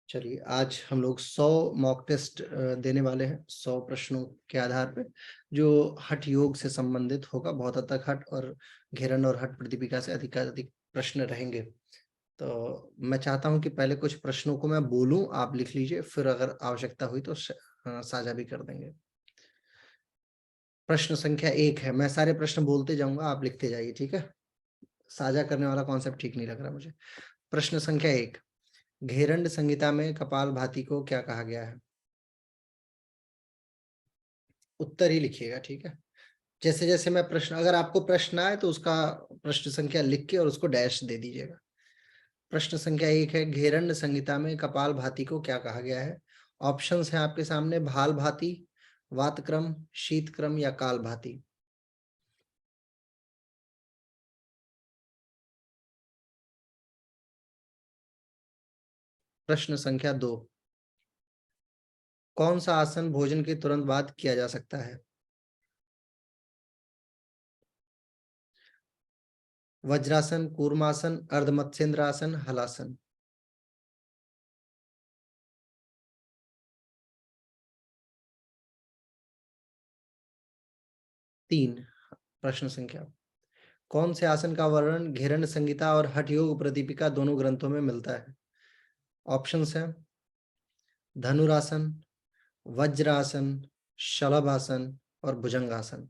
चलिए, आज हम लोग 100 मॉक टेस्ट देने वाले हैं 100 प्रश्नों के आधार पे, जो हठ योग से संबंधित होगा। बहुत हद तक हठ और घेरन और हठ प्रदीपिका से अधिकाधिक प्रश्न रहेंगे। तो मैं चाहता हूं कि पहले कुछ प्रश्नों को मैं बोलूं, आप लिख लीजिए, फिर अगर आवश्यकता हुई तो साझा भी कर देंगे। प्रश्न संख्या 1 है, मैं सारे प्रश्न बोलते जाऊंगा, आप लिखते जाइए, ठीक है। साझा करने वाला कॉन्सेप्ट ठीक नहीं लग रहा मुझे। प्रश्न संख्या 1, घेरंड संहिता में कपालभाति को क्या कहा गया है? उत्तर ही लिखिएगा, ठीक है। जैसे जैसे मैं प्रश्न, अगर आपको प्रश्न आए तो उसका प्रश्न संख्या लिख के और उसको डैश दे दीजिएगा। प्रश्न संख्या 1 है, घेरंड संहिता में कपालभाति को क्या कहा गया है? ऑप्शंस हैं आपके सामने, भाल भाति, वातक्रम, शीतक्रम या कालभाति। प्रश्न संख्या 2, कौन सा आसन भोजन के तुरंत बाद किया जा सकता है? वज्रासन, कूर्मासन, अर्धमत्स्येंद्रासन, हलासन। तीन, प्रश्न संख्या, कौन से आसन का वर्णन घेरंड संहिता और हठ योग प्रदीपिका दोनों ग्रंथों में मिलता है? ऑप्शंस हैं, धनुरासन, वज्रासन, शलभासन और भुजंगासन।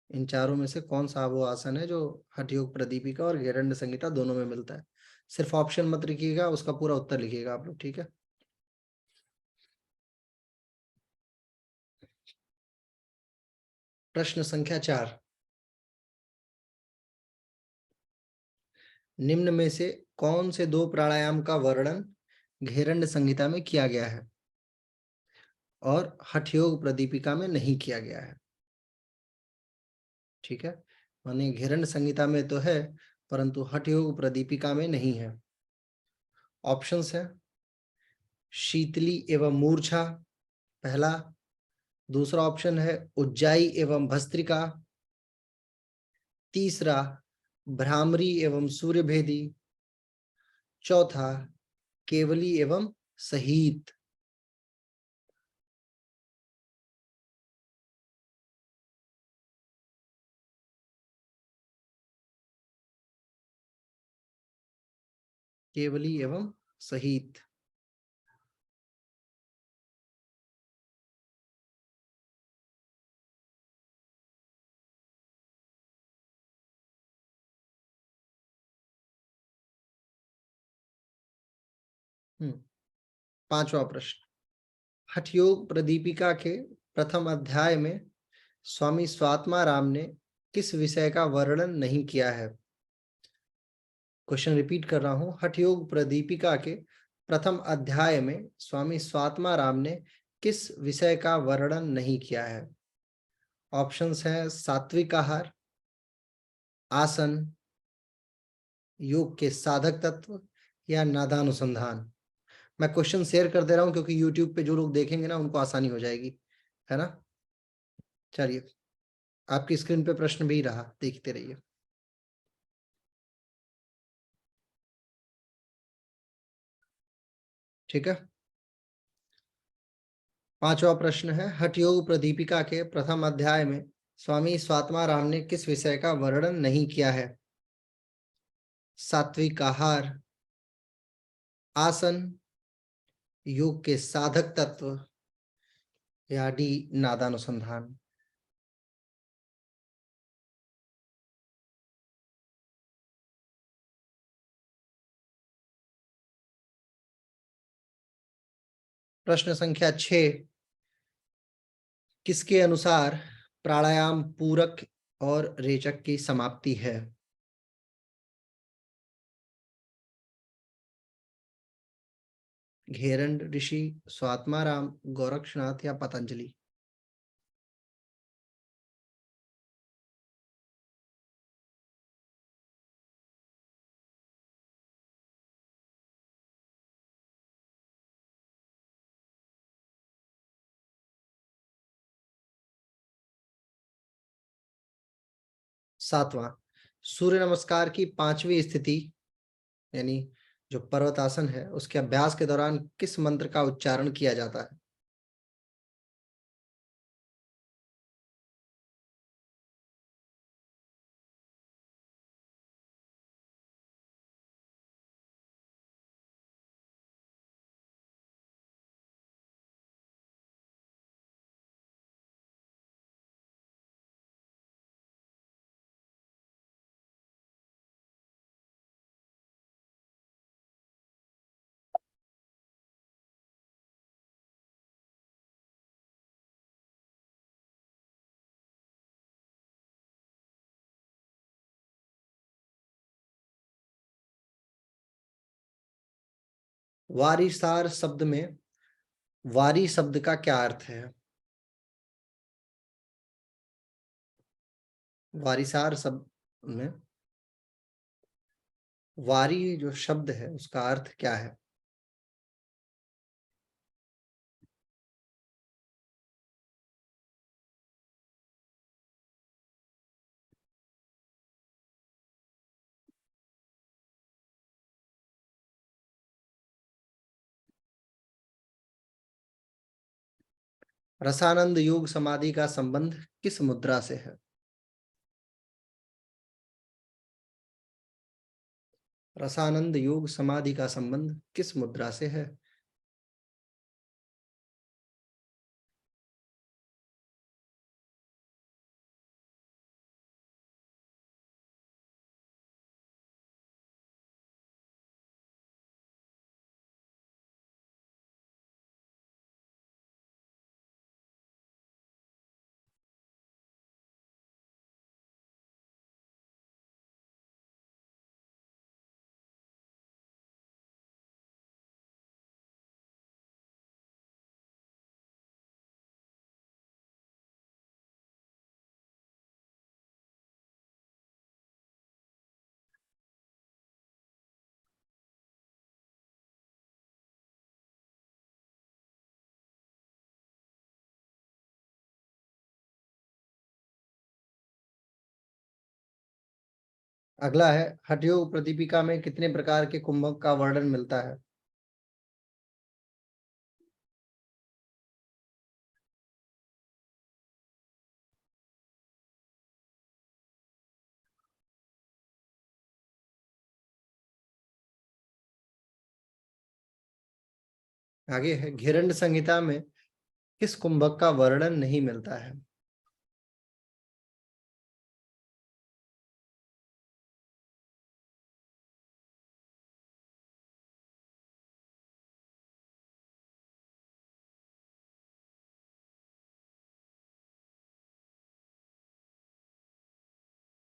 इन चारों में से कौन सा वो आसन है जो हठ योग प्रदीपिका और घेरंड संहिता दोनों में मिलता है? सिर्फ ऑप्शन मत लिखिएगा, उसका पूरा उत्तर लिखिएगा आप लोग, ठीक है। प्रश्न संख्या 4, निम्न में से कौन से दो प्राणायाम का वर्णन घेरंड संहिता में किया गया है और हठ योग प्रदीपिका में नहीं किया गया है? ठीक है, माने घेरंड संहिता में तो है परंतु हठ योग प्रदीपिका में नहीं है। ऑप्शंस है, शीतली एवं मूर्छा पहला, दूसरा ऑप्शन है उज्जाई एवं भस्त्रिका, तीसरा भ्रामरी एवं सूर्यभेदी, चौथा केवली एवं सहित। केवली एवं सहित। पांचवा प्रश्न, हठ योग प्रदीपिका के प्रथम अध्याय में स्वामी स्वात्मा राम ने किस विषय का वर्णन नहीं किया है? क्वेश्चन रिपीट कर रहा हूं, हठ योग प्रदीपिका के प्रथम अध्याय में स्वामी स्वात्मा राम ने किस विषय का वर्णन नहीं किया है? ऑप्शंस हैं, सात्विक आहार, आसन, योग के साधक तत्व या नादानुसंधान। मैं क्वेश्चन शेयर कर दे रहा हूं क्योंकि यूट्यूब पे जो लोग देखेंगे ना उनको आसानी हो जाएगी, है ना। चलिए, आपकी स्क्रीन पे प्रश्न भी रहा, देखते रहिए। ठीक है, पांचवा प्रश्न है, हठ योग प्रदीपिका के प्रथम अध्याय में स्वामी स्वात्मा राम ने किस विषय का वर्णन नहीं किया है? सात्विक आहार, आसन, योग के साधक तत्व या डी नादानुसंधान। प्रश्न संख्या 6, किसके अनुसार प्राणायाम पूरक और रेचक की समाप्ति है? घेरंड ऋषि, स्वात्माराम, गोरक्षनाथ या पतंजलि। सातवां, सूर्य नमस्कार की पांचवी स्थिति यानी जो पर्वतासन है उसके अभ्यास के दौरान किस मंत्र का उच्चारण किया जाता है? वारिसार शब्द में वारी शब्द का क्या अर्थ है? वारिसार शब्द में वारी जो शब्द है उसका अर्थ क्या है? रसानंद योग समाधि का संबंध किस मुद्रा से है? रसानंद योग समाधि का संबंध किस मुद्रा से है? अगला है, हठयोग प्रदीपिका में कितने प्रकार के कुंभक का वर्णन मिलता है? आगे है, घिरंड संहिता में किस कुंभक का वर्णन नहीं मिलता है?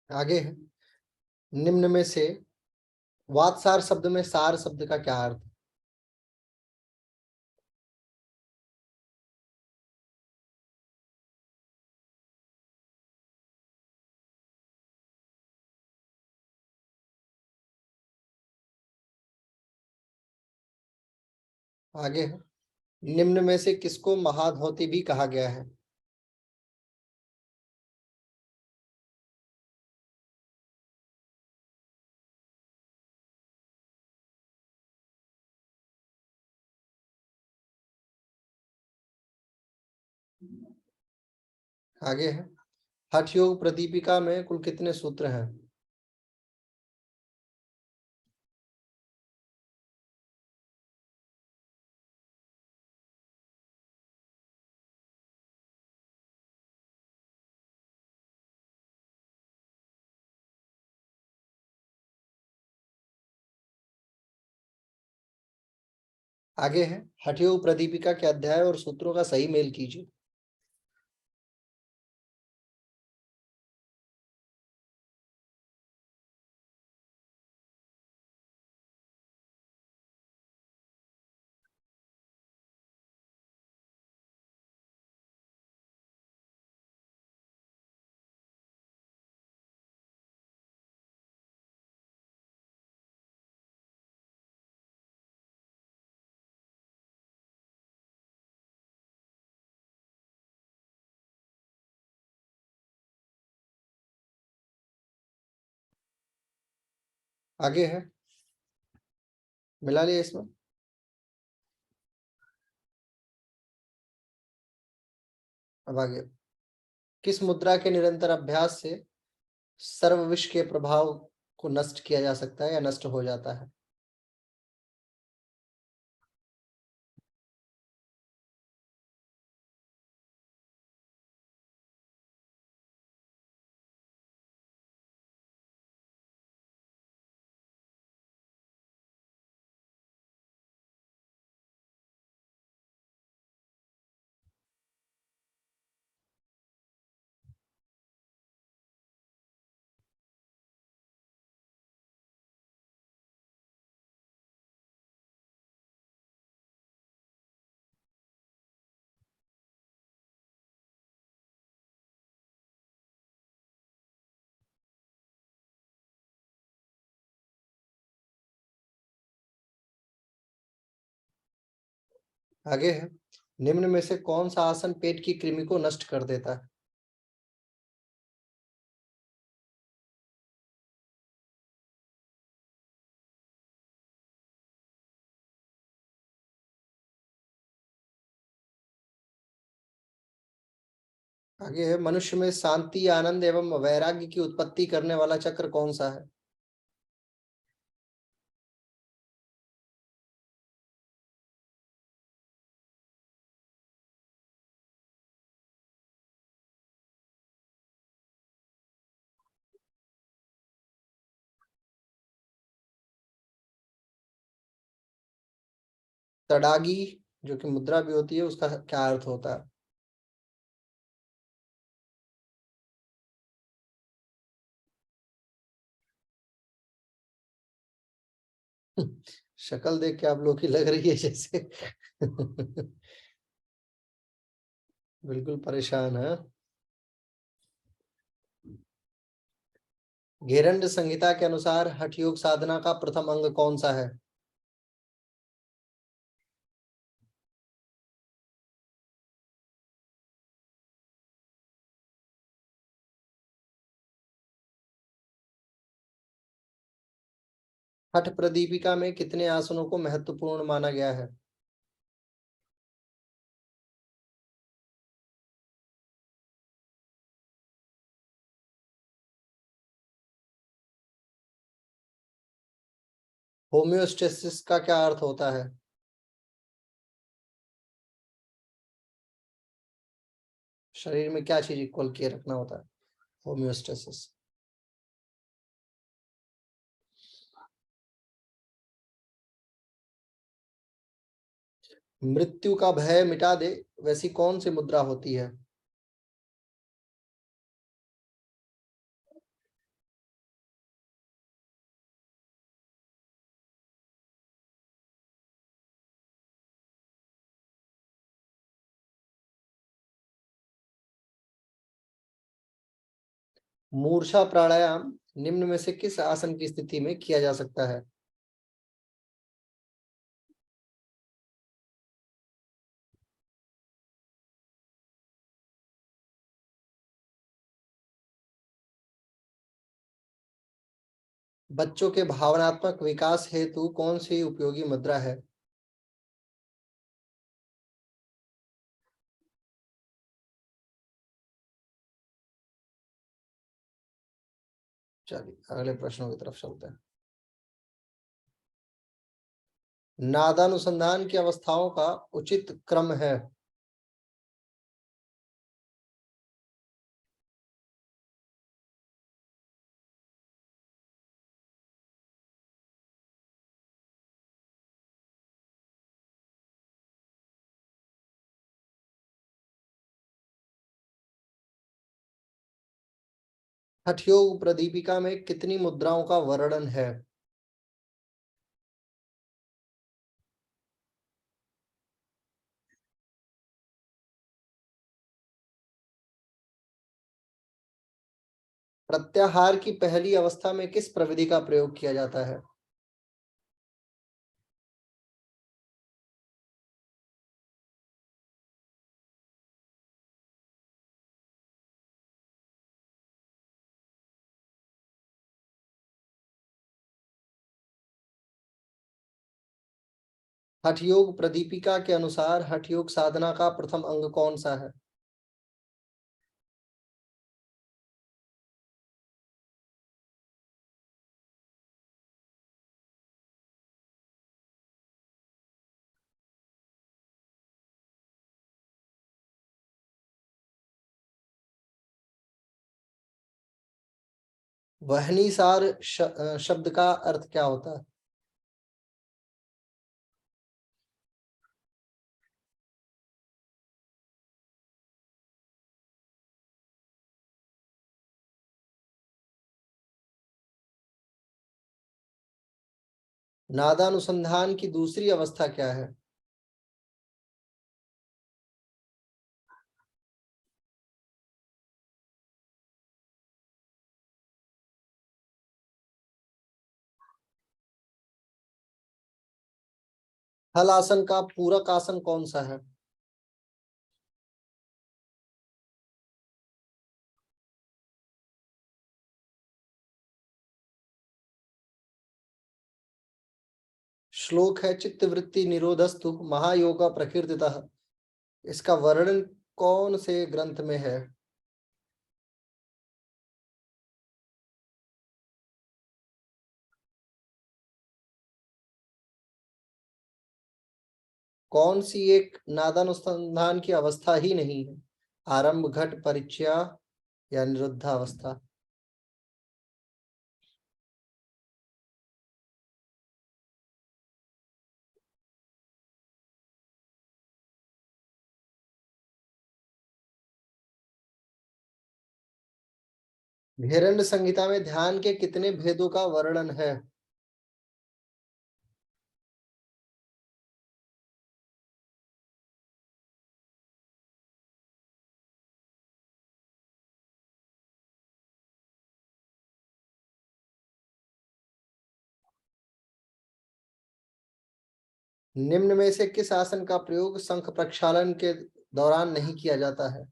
आगे है, निम्न में से वातसार शब्द में सार शब्द का क्या अर्थ है? आगे है, निम्न में से किसको महाधोती भी कहा गया है? आगे है, हठ योग प्रदीपिका में कुल कितने सूत्र हैं? आगे है, हठ योग प्रदीपिका के अध्याय और सूत्रों का सही मेल कीजिए। आगे है, मिला लिया इसमें। अब आगे, किस मुद्रा के निरंतर अभ्यास से सर्व विष के प्रभाव को नष्ट किया जा सकता है या नष्ट हो जाता है? आगे है, निम्न में से कौन सा आसन पेट की कृमि को नष्ट कर देता है? आगे है, मनुष्य में शांति, आनंद एवं वैराग्य की उत्पत्ति करने वाला चक्र कौन सा है? तड़ागी जो कि मुद्रा भी होती है, उसका क्या अर्थ होता है? शक्ल देख के आप लोग की लग रही है जैसे बिल्कुल परेशान है। घेरंड संहिता के अनुसार हठ योग साधना का प्रथम अंग कौन सा है? हठ प्रदीपिका में कितने आसनों को महत्वपूर्ण माना गया है? होम्योस्टेसिस का क्या अर्थ होता है? शरीर में क्या चीज इक्वल किए रखना होता है? होम्योस्टेसिस। मृत्यु का भय मिटा दे वैसी कौन सी मुद्रा होती है? मूर्छा प्राणायाम निम्न में से किस आसन की स्थिति में किया जा सकता है? बच्चों के भावनात्मक विकास हेतु कौन सी उपयोगी मुद्रा है? चलिए अगले प्रश्नों की तरफ चलते हैं। नादानुसंधान की अवस्थाओं का उचित क्रम है? हठ योग प्रदीपिका में कितनी मुद्राओं का वर्णन है? प्रत्याहार की पहली अवस्था में किस प्रविधि का प्रयोग किया जाता है? हठ योग प्रदीपिका के अनुसार हठ योग साधना का प्रथम अंग कौन सा है? वहनीसार शब्द का अर्थ क्या होता है? नादानुसंधान की दूसरी अवस्था क्या है? हल आसन का पूरक आसन कौन सा है? श्लोक है चित्तवृत्ति निरोधस्तु महायोगा प्रकीर्तितः। इसका वर्णन कौन से ग्रंथ में है? कौन सी एक नादानुसंधान की अवस्था ही नहीं है? आरंभ, घट, परिचय या निरुद्धावस्था? घेरंड संहिता में ध्यान के कितने भेदों का वर्णन है? निम्न में से किस आसन का प्रयोग शंख प्रक्षालन के दौरान नहीं किया जाता है?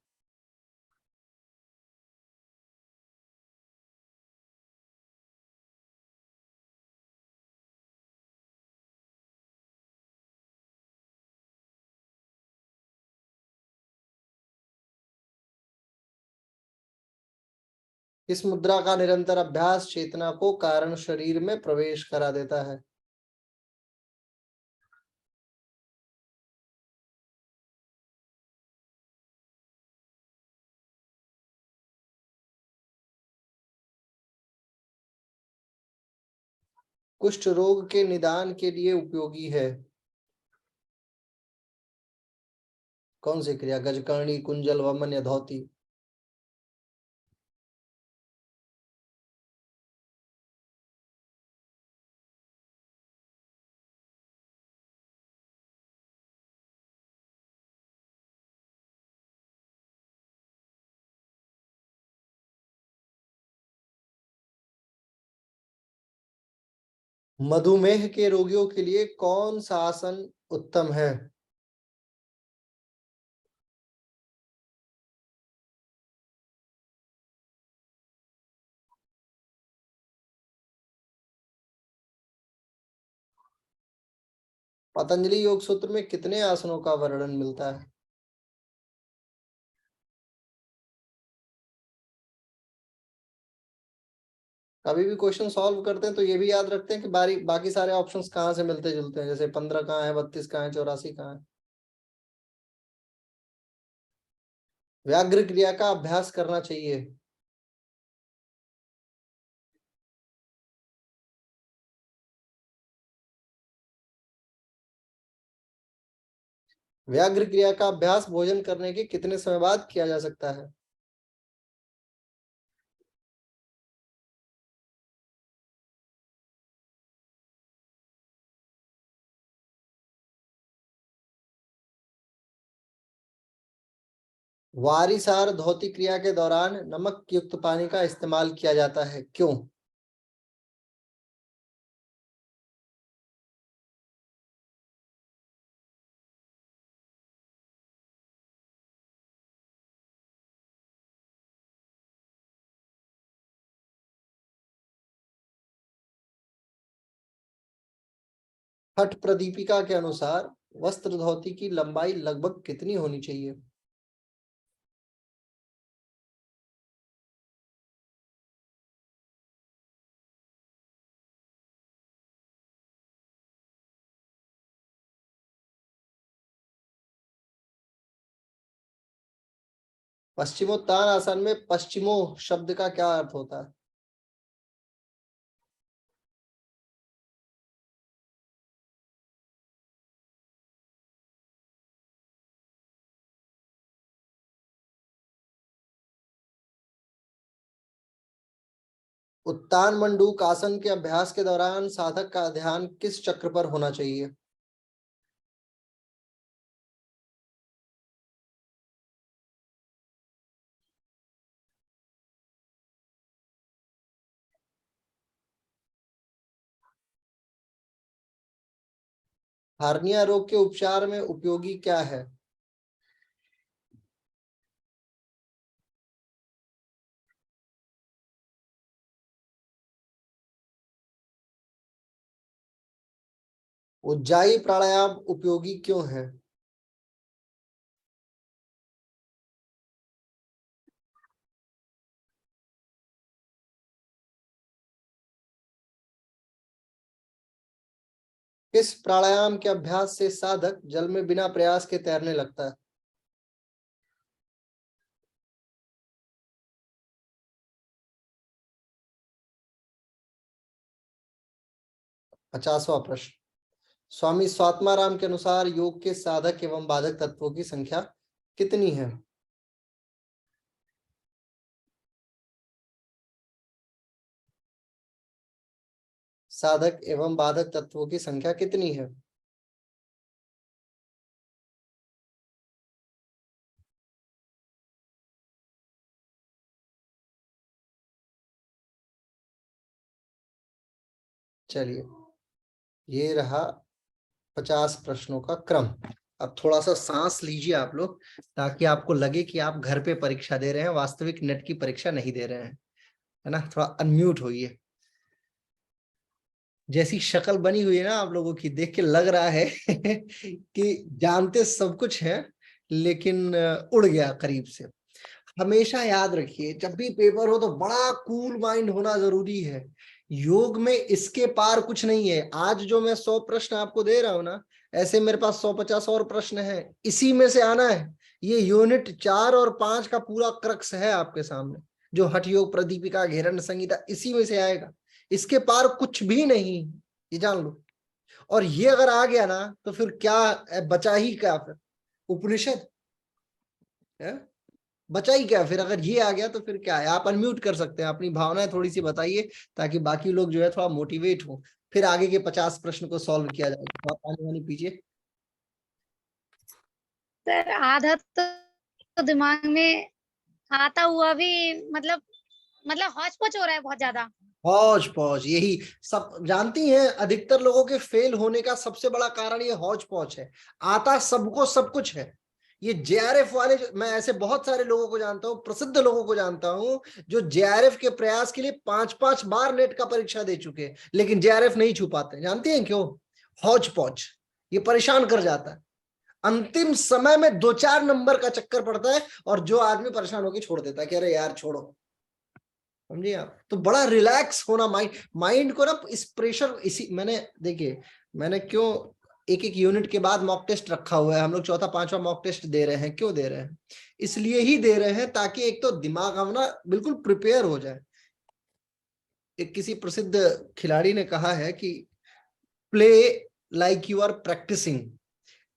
इस मुद्रा का निरंतर अभ्यास चेतना को कारण शरीर में प्रवेश करा देता है। कुष्ठ रोग के निदान के लिए उपयोगी है कौन सी क्रिया? गजकर्णी, कुंजल, वमन या धौती? मधुमेह के रोगियों के लिए कौन सा आसन उत्तम है? पतंजलि योग सूत्र में कितने आसनों का वर्णन मिलता है? कभी भी क्वेश्चन सॉल्व करते हैं तो ये भी याद रखते हैं कि बाकी सारे ऑप्शंस कहाँ से मिलते जुलते हैं, जैसे 15 कहाँ है, 32 कहाँ है, 84 कहाँ है। व्याघ्र क्रिया का अभ्यास करना चाहिए। व्याघ्र क्रिया का अभ्यास भोजन करने के कितने समय बाद किया जा सकता है? वारिसार धौती क्रिया के दौरान नमक युक्त पानी का इस्तेमाल किया जाता है, क्यों? हठ प्रदीपिका के अनुसार वस्त्र धोती की लंबाई लगभग कितनी होनी चाहिए? पश्चिमोत्तान आसन में पश्चिमो शब्द का क्या अर्थ होता है? उत्तान मंडूक आसन के अभ्यास के दौरान साधक का ध्यान किस चक्र पर होना चाहिए? हार्निया रोग के उपचार में उपयोगी क्या है? उज्जाई प्राणायाम उपयोगी क्यों है? किस प्राणायाम के अभ्यास से साधक जल में बिना प्रयास के तैरने लगता है? 50वां प्रश्न। स्वामी स्वात्माराम के अनुसार योग के साधक एवं बाधक तत्वों की संख्या कितनी है? साधक एवं बाधक तत्वों की संख्या कितनी है? चलिए, ये रहा 50 प्रश्नों का क्रम। अब थोड़ा सा सांस लीजिए आप लोग, ताकि आपको लगे कि आप घर पे परीक्षा दे रहे हैं, वास्तविक नेट की परीक्षा नहीं दे रहे हैं, है ना। थोड़ा अनम्यूट होइए। जैसी शक्ल बनी हुई है ना आप लोगों की, देख के लग रहा है कि जानते सब कुछ है, लेकिन उड़ गया करीब से। हमेशा याद रखिए, जब भी पेपर हो तो बड़ा कूल माइंड होना जरूरी है। योग में इसके पार कुछ नहीं है। आज जो मैं 100 प्रश्न आपको दे रहा हूं ना, ऐसे मेरे पास 150 और प्रश्न हैं, इसी में से आना है। ये यूनिट 4 और 5 का पूरा क्रक्स है आपके सामने, जो हठ योग प्रदीपिका घेरन संहिता, इसी में से आएगा। इसके पार कुछ भी नहीं, ये जान लो। और ये अगर आ गया ना, तो फिर क्या बचा ही क्या फिर? उपनिषद है, बचा ही क्या फिर? अगर ये आ गया तो फिर क्या है? आप अनम्यूट कर सकते हैं, अपनी भावनाएं थोड़ी सी बताइए, ताकि बाकी लोग जो है थोड़ा मोटिवेट हो, फिर आगे के 50 प्रश्न को सॉल्व किया जाएगा। तो आप पानी वानी पीजिए। सर आधा तो दिमाग में आता हुआ भी, मतलब हौच पौच हो रहा है बहुत ज्यादा। हौज पौच, यही सब जानती हैं। अधिकतर लोगों के फेल होने का सबसे बड़ा कारण ये हौज पौच है। आता सबको सब कुछ है। ये जेआरएफ वाले, मैं ऐसे बहुत सारे लोगों को जानता हूं, प्रसिद्ध लोगों को जानता हूं, जो जेआरएफ के प्रयास के लिए 5-5 बार नेट का परीक्षा दे चुके हैं, लेकिन जेआरएफ नहीं छू पाते। जानती हैं क्यों? हौज पौच, ये परेशान कर जाता है। अंतिम समय में 2-4 नंबर का चक्कर पड़ता है, और जो आदमी परेशान होकर छोड़ देता है कि अरे यार छोड़ो। समझिए आप, तो बड़ा रिलैक्स होना, माइंड को ना इस प्रेशर, इसी मैंने देखिए, मैंने क्यों एक एक यूनिट के बाद मॉक टेस्ट रखा हुआ है। हम लोग चौथा पांचवा मॉक टेस्ट दे रहे हैं। क्यों दे रहे हैं? इसलिए ही दे रहे हैं, ताकि एक तो दिमाग हम ना बिल्कुल प्रिपेयर हो जाए। एक किसी प्रसिद्ध खिलाड़ी ने कहा है कि play like you are practising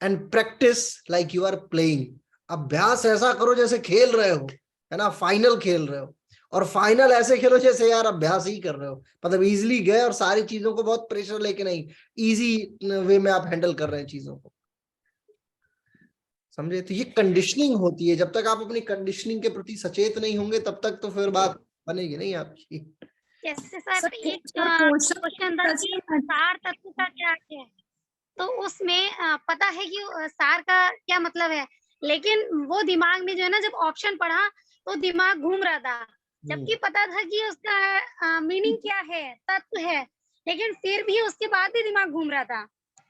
and practise like you are playing. अभ्यास ऐसा करो जैसे खेल रहे हो, है ना, फाइनल खेल रहे हो। और फाइनल ऐसे खेलो जैसे यार अभ्यास ही कर रहे हो, मतलब इजीली गए, और सारी चीजों को बहुत प्रेशर लेके नहीं, इजी वे में आप हैंडल कर रहे हैं चीजों को। समझे? तो ये कंडीशनिंग होती है। जब तक आप अपनी कंडीशनिंग के प्रति सचेत नहीं होंगे, तब तक तो फिर बात बनेगी नहीं आपकी। जैसे सर एक पोषण क्वेश्चन था कि सार तत्व का क्या है, तो उसमें पता है कि सार का क्या मतलब है, लेकिन वो दिमाग में जो है ना, जब ऑप्शन पढ़ा तो दिमाग घूम रहा था। जबकि पता था कि उसका मीनिंग क्या है, तत्व है, लेकिन फिर भी उसके बाद भी दिमाग घूम रहा था।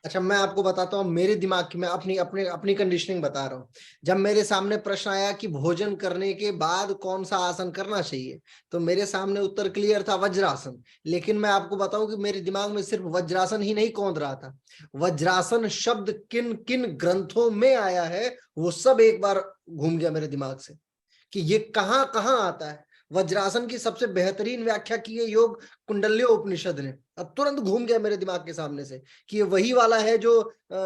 अच्छा, मैं आपको बताता हूँ मेरे दिमाग की, मैं अपनी अपनी अपनी कंडीशनिंग बता रहा हूँ। जब मेरे सामने प्रश्न आया कि भोजन करने के बाद कौन सा आसन करना चाहिए, तो मेरे सामने उत्तर क्लियर था, वज्रासन। लेकिन मैं आपको बताऊं कि मेरे दिमाग में सिर्फ वज्रासन ही नहीं कौंध रहा था। वज्रासन शब्द किन किन ग्रंथों में आया है वो सब एक बार घूम गया मेरे दिमाग से, कि ये कहाँ कहाँ आता है। वज्रासन की सबसे बेहतरीन व्याख्या की है योग कुंडल्य उपनिषद ने। अब तुरंत घूम गया मेरे दिमाग के सामने से कि ये वही वाला है जो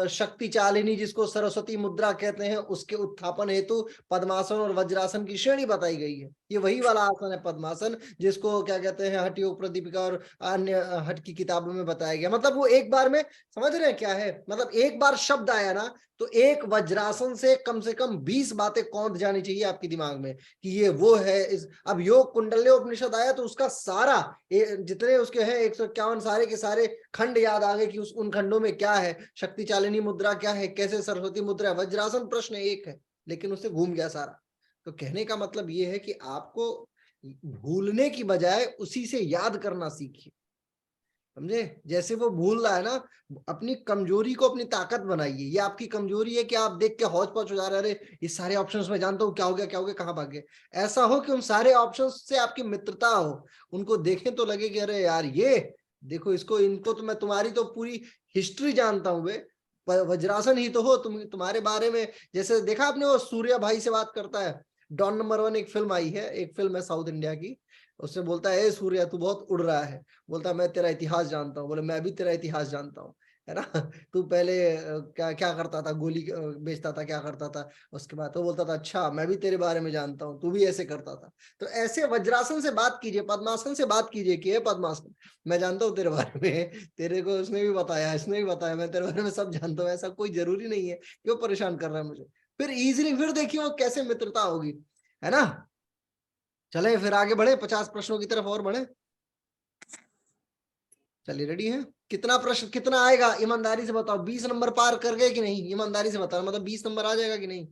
शक्ति चालिनी, जिसको सरस्वती मुद्रा कहते हैं, उसके उत्थापन हेतु पद्मासन और वज्रासन की श्रेणी बताई गई है। ये वही वाला आसन है पद्मासन, जिसको क्या कहते हैं, हठ योग प्रदीपिका और अन्य हठ की किताबों में बताया गया। मतलब वो एक बार में, समझ रहे हैं क्या है, मतलब एक बार शब्द आया ना, तो एक वज्रासन से कम 20 बातें कौंध जानी चाहिए आपके दिमाग में कि ये वो है। अब योग कुंडल्य उपनिषद आया तो उसका सारा जितने उसके हैं 151 सारे के सारे खंड याद आ गए कि उन खंडों में क्या है, शक्ति चालिनी मुद्रा क्या है, कैसे सरस्वती मुद्रा है। वज्रासन प्रश्न एक है लेकिन उससे घूम गया सारा। तो कहने का मतलब ये है कि आपको भूलने की बजाय उसी से याद करना सीखिए, समझे। जैसे वो भूल रहा है ना, अपनी कमजोरी को अपनी ताकत बनाइए। ये आपकी कमजोरी है कि आप देख के हौच पौच हो जा रहे, अरे ये सारे ऑप्शंस में जानता हूँ, क्या हो गया क्या हो गया, कहाँ भाग गए। ऐसा हो कि उन सारे ऑप्शंस से आपकी मित्रता हो, उनको देखें तो लगे कि अरे यार ये देखो इसको, इनको तो मैं तुम्हारी तो पूरी हिस्ट्री जानता हूँ बे, वज्रासन ही तो हो तुम, तुम्हारे बारे में। जैसे देखा आपने वो सूर्या भाई से बात करता है, डॉन नंबर 1 एक फिल्म आई है, एक फिल्म है साउथ इंडिया की, उससे बोलता है, ए सूर्या तू बहुत उड़ रहा है। बोलता है, मैं तेरा इतिहास जानता हूँ। बोले, मैं भी तेरा इतिहास जानता हूँ, है ना। तू पहले क्या क्या करता था, गोली बेचता था, क्या करता था। उसके बाद तो बोलता था, अच्छा मैं भी तेरे बारे में जानता हूँ, तू भी ऐसे करता था। तो ऐसे वज्रासन से बात कीजिए, पद्मासन से बात कीजिए कि पद्मासन मैं जानता हूँ तेरे बारे में, तेरे को उसने भी बताया, इसने भी बताया, मैं तेरे बारे में सब जानता हूँ। ऐसा कोई जरूरी नहीं है, क्यों परेशान कर रहा है मुझे। फिर इजिली, फिर देखिए वो कैसे मित्रता होगी, है ना। चले फिर आगे बढ़े, 50 प्रश्नों की तरफ और बढ़े। चलिए, रेडी है। कितना प्रश्न कितना आएगा ईमानदारी से बताओ, 20 नंबर पार कर गए कि नहीं, ईमानदारी से बताओ, मतलब 20 नंबर आ जाएगा कि नहीं।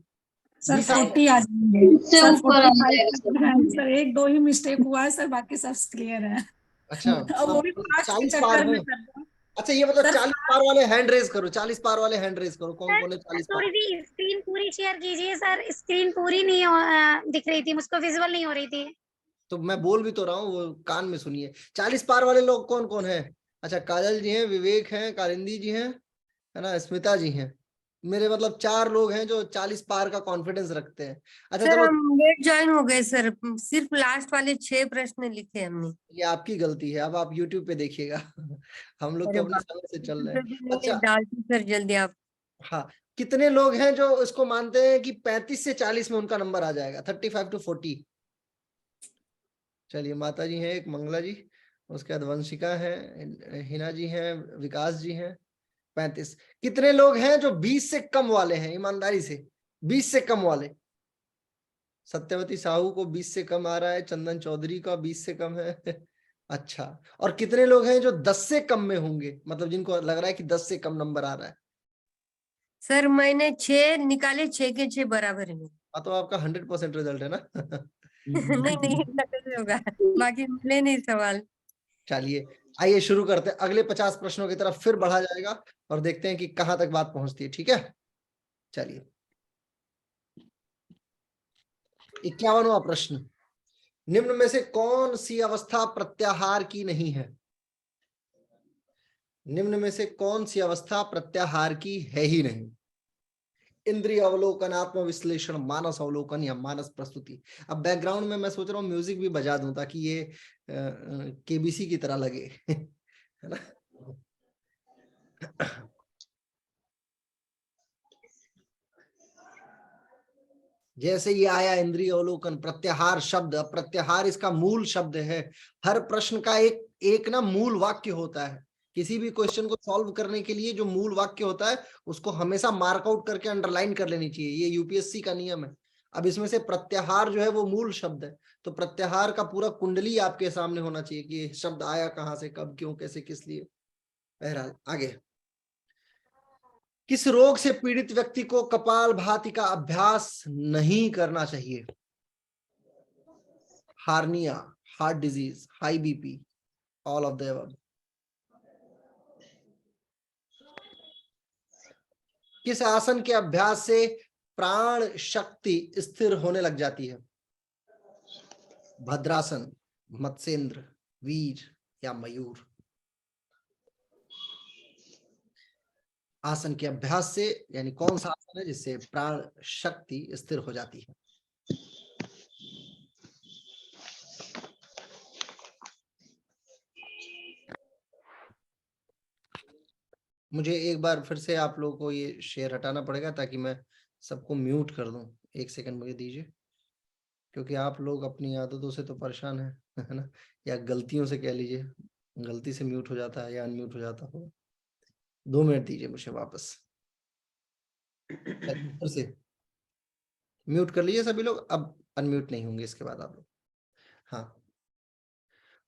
सर 20 40 आ जाएंगे सर, ऊपर आ 45 सर, एक दो ही मिस्टेक हुआ है सर, बाकी सब क्लियर है। अच्छा, और वो भी अब फास्ट के 40 पार चक्कर है। में सर। अच्छा ये बताओ, सर 40 पार वाले हैंड रेज करो, 40 पार वाले हैंड रेज करो, कौन कौन है 40 पार। थोड़ी सी स्क्रीन पूरी शेयर कीजिए सर, स्क्रीन पूरी नहीं दिख रही थी मुझको, विजुअल नहीं हो रही थी। तो मैं बोल भी तो रहा हूँ, वो कान में सुनिए। 40 पार वाले लोग कौन कौन है। अच्छा, काजल जी हैं, विवेक हैं, कालिंदी जी हैं, है ना, स्मिता जी हैं। मेरे मतलब 4 लोग हैं जो 40 पार का कॉन्फिडेंस रखते हैं। अच्छा सर चलो, हम लेट ज्वाइन हो गए सर, सिर्फ लास्ट वाले 6 प्रश्न लिखे हमने। ये आपकी गलती है, अब आप YouTube पे देखिएगा। हम लोग अरे तो अपने बाप समय से चल रहे रे, हैं। भी नहीं अच्छा, डालती सर जल्दी आप। हाँ, कितने लोग हैं जो इसको मानते हैं कि 35 से 40 में उनका नंबर आ जाएगा, 35 to 40। चलिए, माता जी हैं एक, मंगला जी, उसके बाद वंशिका है, हिना जी हैं, विकास जी हैं। 35। कितने लोग हैं जो 20 से कम वाले हैं, ईमानदारी से, 20 से कम वाले। सत्यवती साहू को 20 से कम आ रहा है, चंदन चौधरी का 20 से कम है। अच्छा, और कितने लोग हैं जो 10 से कम में होंगे, मतलब जिनको लग रहा है कि 10 से कम नंबर आ रहा है। सर मैंने 6 निकाले, 6 के 6 बराबर है। हाँ, तो आपका 100% रिजल्ट है ना। नहीं नहीं, इतना कैसे होगा, बाकी मिले नहीं सवाल। चलिए, आइए शुरू करते हैं, अगले 50 प्रश्नों की तरफ फिर बढ़ा जाएगा और देखते हैं कि कहां तक बात पहुंचती है, ठीक है। चलिए, 51वां प्रश्न, निम्न में से कौन सी अवस्था प्रत्याहार की नहीं है। निम्न में से कौन सी अवस्था प्रत्याहार की है ही नहीं। इंद्रिय अवलोकन, आत्म विश्लेषण, मानस अवलोकन या मानस प्रस्तुति। अब बैकग्राउंड में मैं सोच रहा हूँ म्यूजिक भी बजा दूं ताकि ये केबीसी की तरह लगे। है ना। जैसे ये आया इंद्रिय अवलोकन, प्रत्याहार शब्द, प्रत्याहार इसका मूल शब्द है। हर प्रश्न का एक एक ना मूल वाक्य होता है। किसी भी क्वेश्चन को सॉल्व करने के लिए जो मूल वाक्य होता है उसको हमेशा मार्कआउट करके अंडरलाइन कर लेनी चाहिए, ये यूपीएससी का नियम है। अब इसमें से प्रत्याहार जो है वो मूल शब्द है, तो प्रत्याहार का पूरा कुंडली आपके सामने होना चाहिए कि ये शब्द आया कहां से, कब, क्यों, कैसे, किस लिए। बहरहाल आगे, किस रोग से पीड़ित व्यक्ति को कपालभाति का अभ्यास नहीं करना चाहिए। Hernia, heart disease, high BP, all of the above. किस आसन के अभ्यास से प्राण शक्ति स्थिर होने लग जाती है? भद्रासन, मत्स्येंद्र, वीर या मयूर? आसन के अभ्यास से यानी कौन सा आसन है जिससे प्राण शक्ति स्थिर हो जाती है? मुझे एक बार फिर से आप लोगों को ये शेयर हटाना पड़ेगा ताकि मैं सबको म्यूट कर दूं। एक सेकंड मुझे दीजिए, क्योंकि आप लोग अपनी आदतों से तो परेशान हैं, है ना, या गलतियों से कह लीजिए, गलती से म्यूट हो जाता है या अनम्यूट हो जाता हो। 2 मिनट दीजिए मुझे वापस। फिर से म्यूट कर लीजिए सभी लोग, अब अनम्यूट नहीं होंगे इसके बाद आप लोग। हाँ,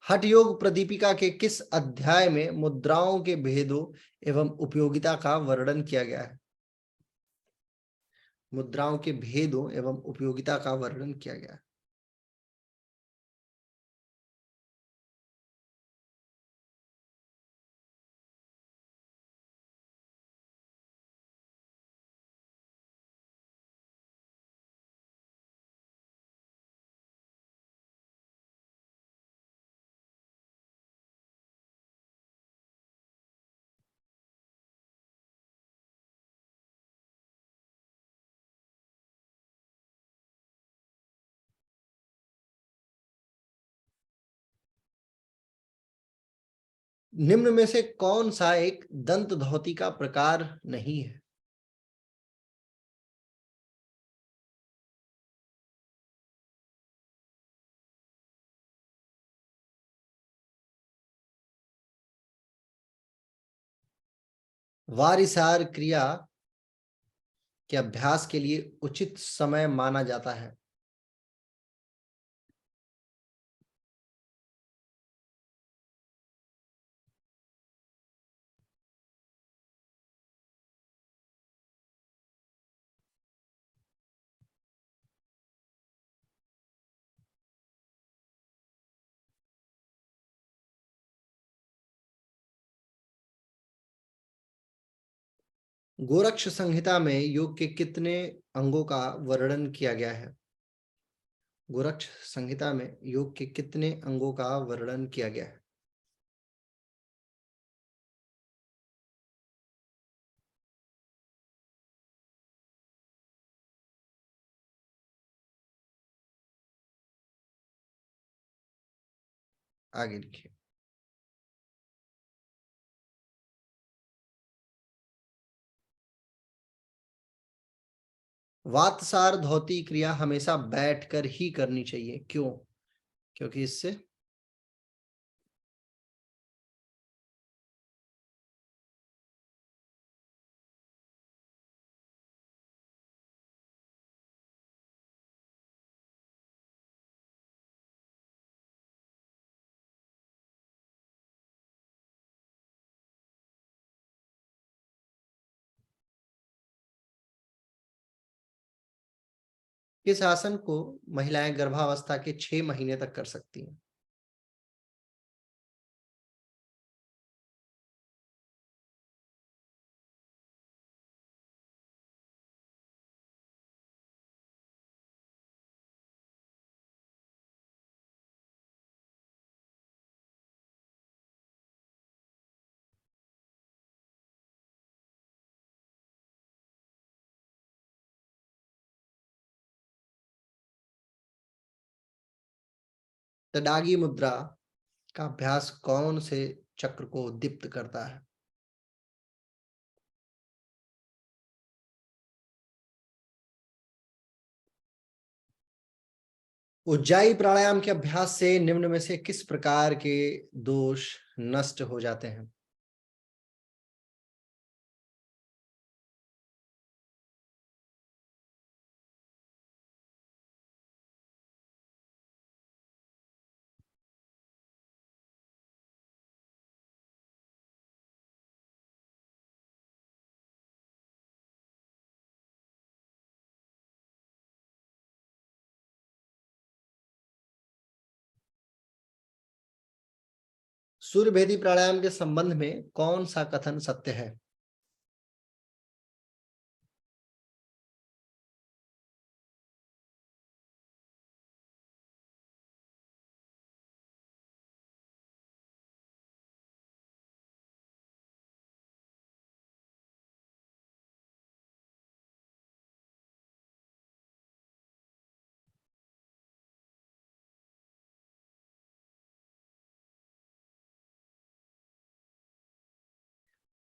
हठ योग प्रदीपिका के किस अध्याय में मुद्राओं के भेदों एवं उपयोगिता का वर्णन किया गया है? मुद्राओं के भेदों एवं उपयोगिता का वर्णन किया गया है। निम्न में से कौन सा एक दंत धौती का प्रकार नहीं है? वारिसार क्रिया के अभ्यास के लिए उचित समय माना जाता है? गोरक्ष संहिता में योग के कितने अंगों का वर्णन किया गया है? गोरक्ष संहिता में योग के कितने अंगों का वर्णन किया गया है? आगे लिखिए। वातसार धौती क्रिया हमेशा बैठकर ही करनी चाहिए, क्यों? क्योंकि इससे किस आसन को महिलाएं गर्भावस्था के 6 महीने तक कर सकती हैं? तडागी मुद्रा का अभ्यास कौन से चक्र को दीप्त करता है? उज्जाई प्राणायाम के अभ्यास से निम्न में से किस प्रकार के दोष नष्ट हो जाते हैं? सूर्यभेदी प्राणायाम के संबंध में कौन सा कथन सत्य है?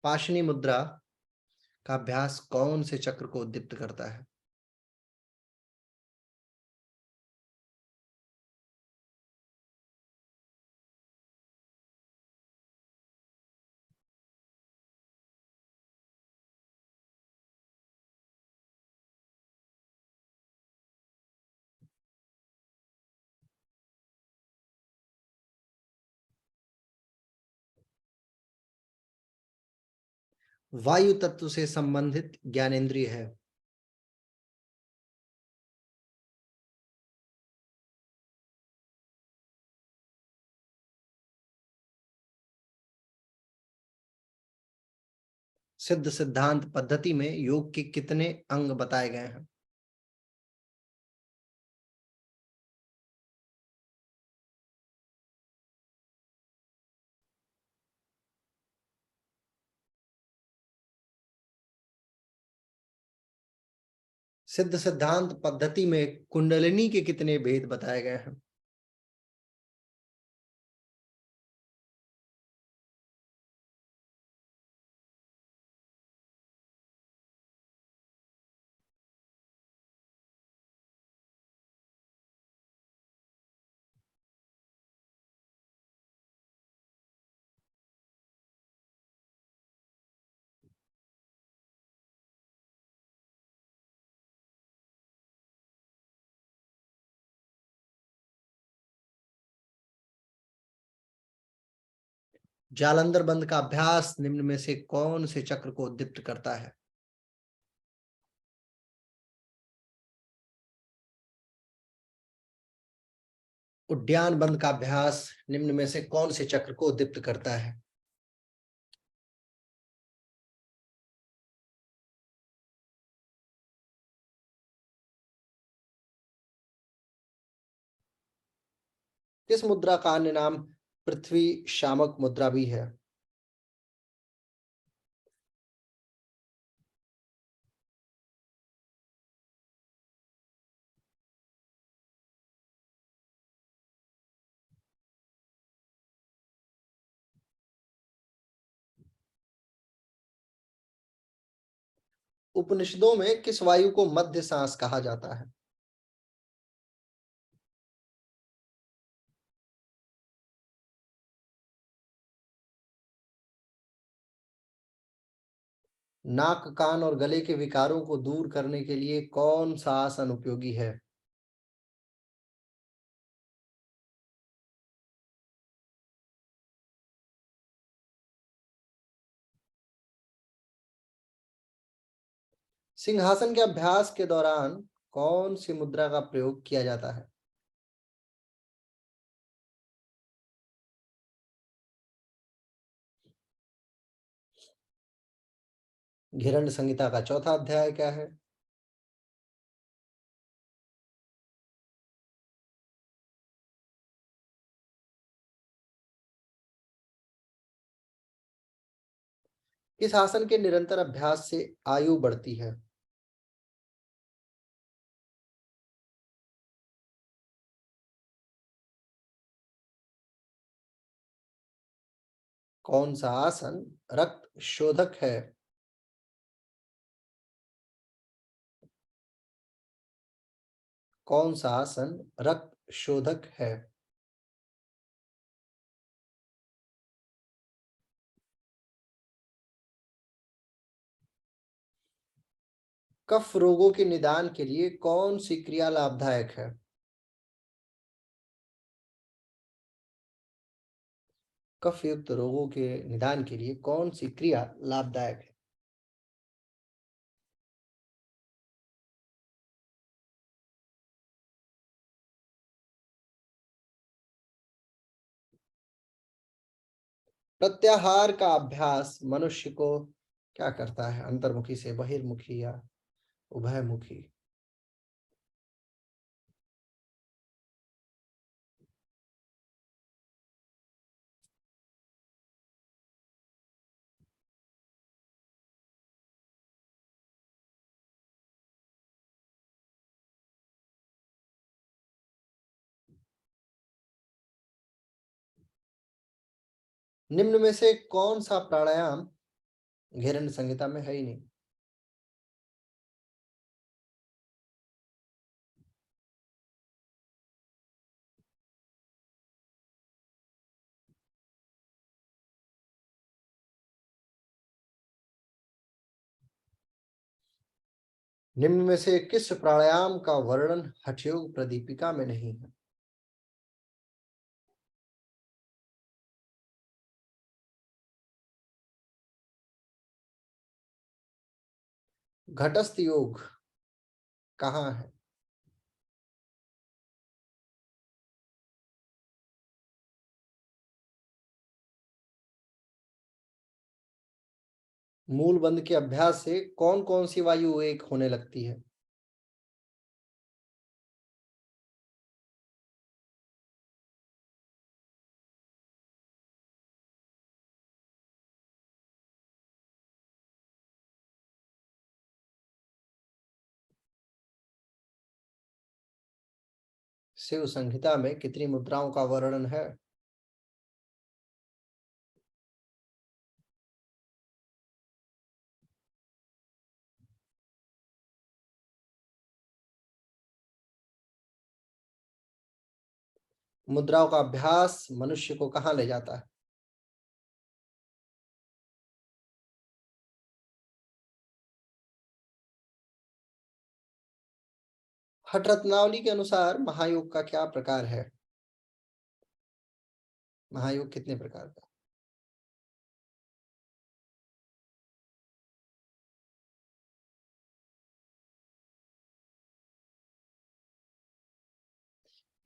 पाशनी मुद्रा का अभ्यास कौन से चक्र को उद्दीप्त करता है? वायु तत्व से संबंधित ज्ञानेंद्रिय है। सिद्ध सिद्धांत पद्धति में योग के कितने अंग बताए गए हैं? सिद्ध सिद्धांत पद्धति में कुंडलिनी के कितने भेद बताए गए हैं? जालंधर बंद का अभ्यास निम्न में से कौन से चक्र को उद्दीप्त करता है? उद्यान बंद का अभ्यास निम्न में से कौन से चक्र को उद्दीप्त करता है? किस मुद्रा का अन्य नाम पृथ्वी शामक मुद्रा भी है? उपनिषदों में किस वायु को मध्य सांस कहा जाता है? नाक कान और गले के विकारों को दूर करने के लिए कौन सा आसन उपयोगी है? सिंहासन के अभ्यास के दौरान कौन सी मुद्रा का प्रयोग किया जाता है? घिरंड संहिता का चौथा अध्याय क्या है? इस आसन के निरंतर अभ्यास से आयु बढ़ती है। कौन सा आसन रक्त शोधक है? कौन सा आसन रक्त शोधक है? कफ रोगों के निदान के लिए कौन सी क्रिया लाभदायक है? कफ युक्त रोगों के निदान के लिए कौन सी क्रिया लाभदायक है? प्रत्याहार का अभ्यास मनुष्य को क्या करता है? अंतर्मुखी से बहिर्मुखी या उभयमुखी? निम्न में से कौन सा प्राणायाम घेरन संहिता में है ही नहीं। निम्न में से किस प्राणायाम का वर्णन हठयोग प्रदीपिका में नहीं है? घटस्थ योग कहाँ है? मूल बंध के अभ्यास से कौन कौन सी वायु एक होने लगती है? शिव संहिता में कितनी मुद्राओं का वर्णन है? मुद्राओं का अभ्यास मनुष्य को कहाँ ले जाता है? हठ रत्नावली के अनुसार महायोग का क्या प्रकार है? महायोग कितने प्रकार का?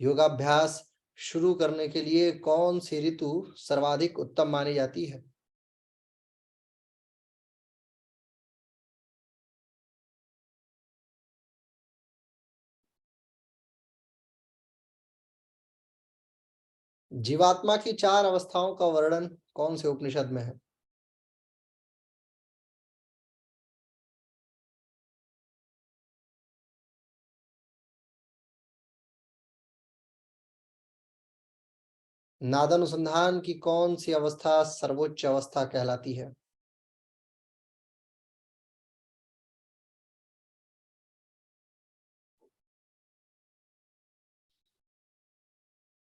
योगाभ्यास शुरू करने के लिए कौन सी ऋतु सर्वाधिक उत्तम मानी जाती है? जीवात्मा की 4 अवस्थाओं का वर्णन कौन से उपनिषद में है? नादानुसंधान की कौन सी अवस्था सर्वोच्च अवस्था कहलाती है?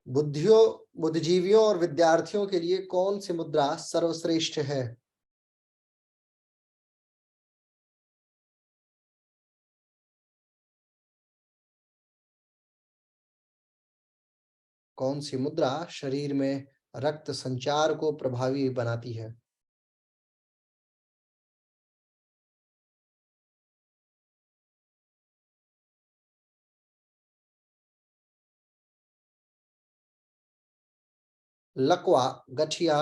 बुद्धिजीवियों और विद्यार्थियों के लिए कौन सी मुद्रा सर्वश्रेष्ठ है? कौन सी मुद्रा शरीर में रक्त संचार को प्रभावी बनाती है? लकवा, गठिया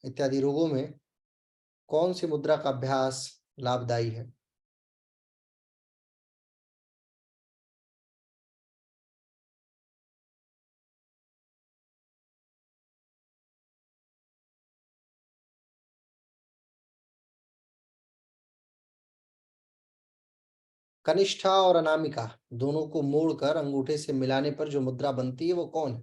इत्यादि रोगों में कौन सी मुद्रा का अभ्यास लाभदायी है? कनिष्ठा और अनामिका दोनों को मोड़कर अंगूठे से मिलाने पर जो मुद्रा बनती है वो कौन है?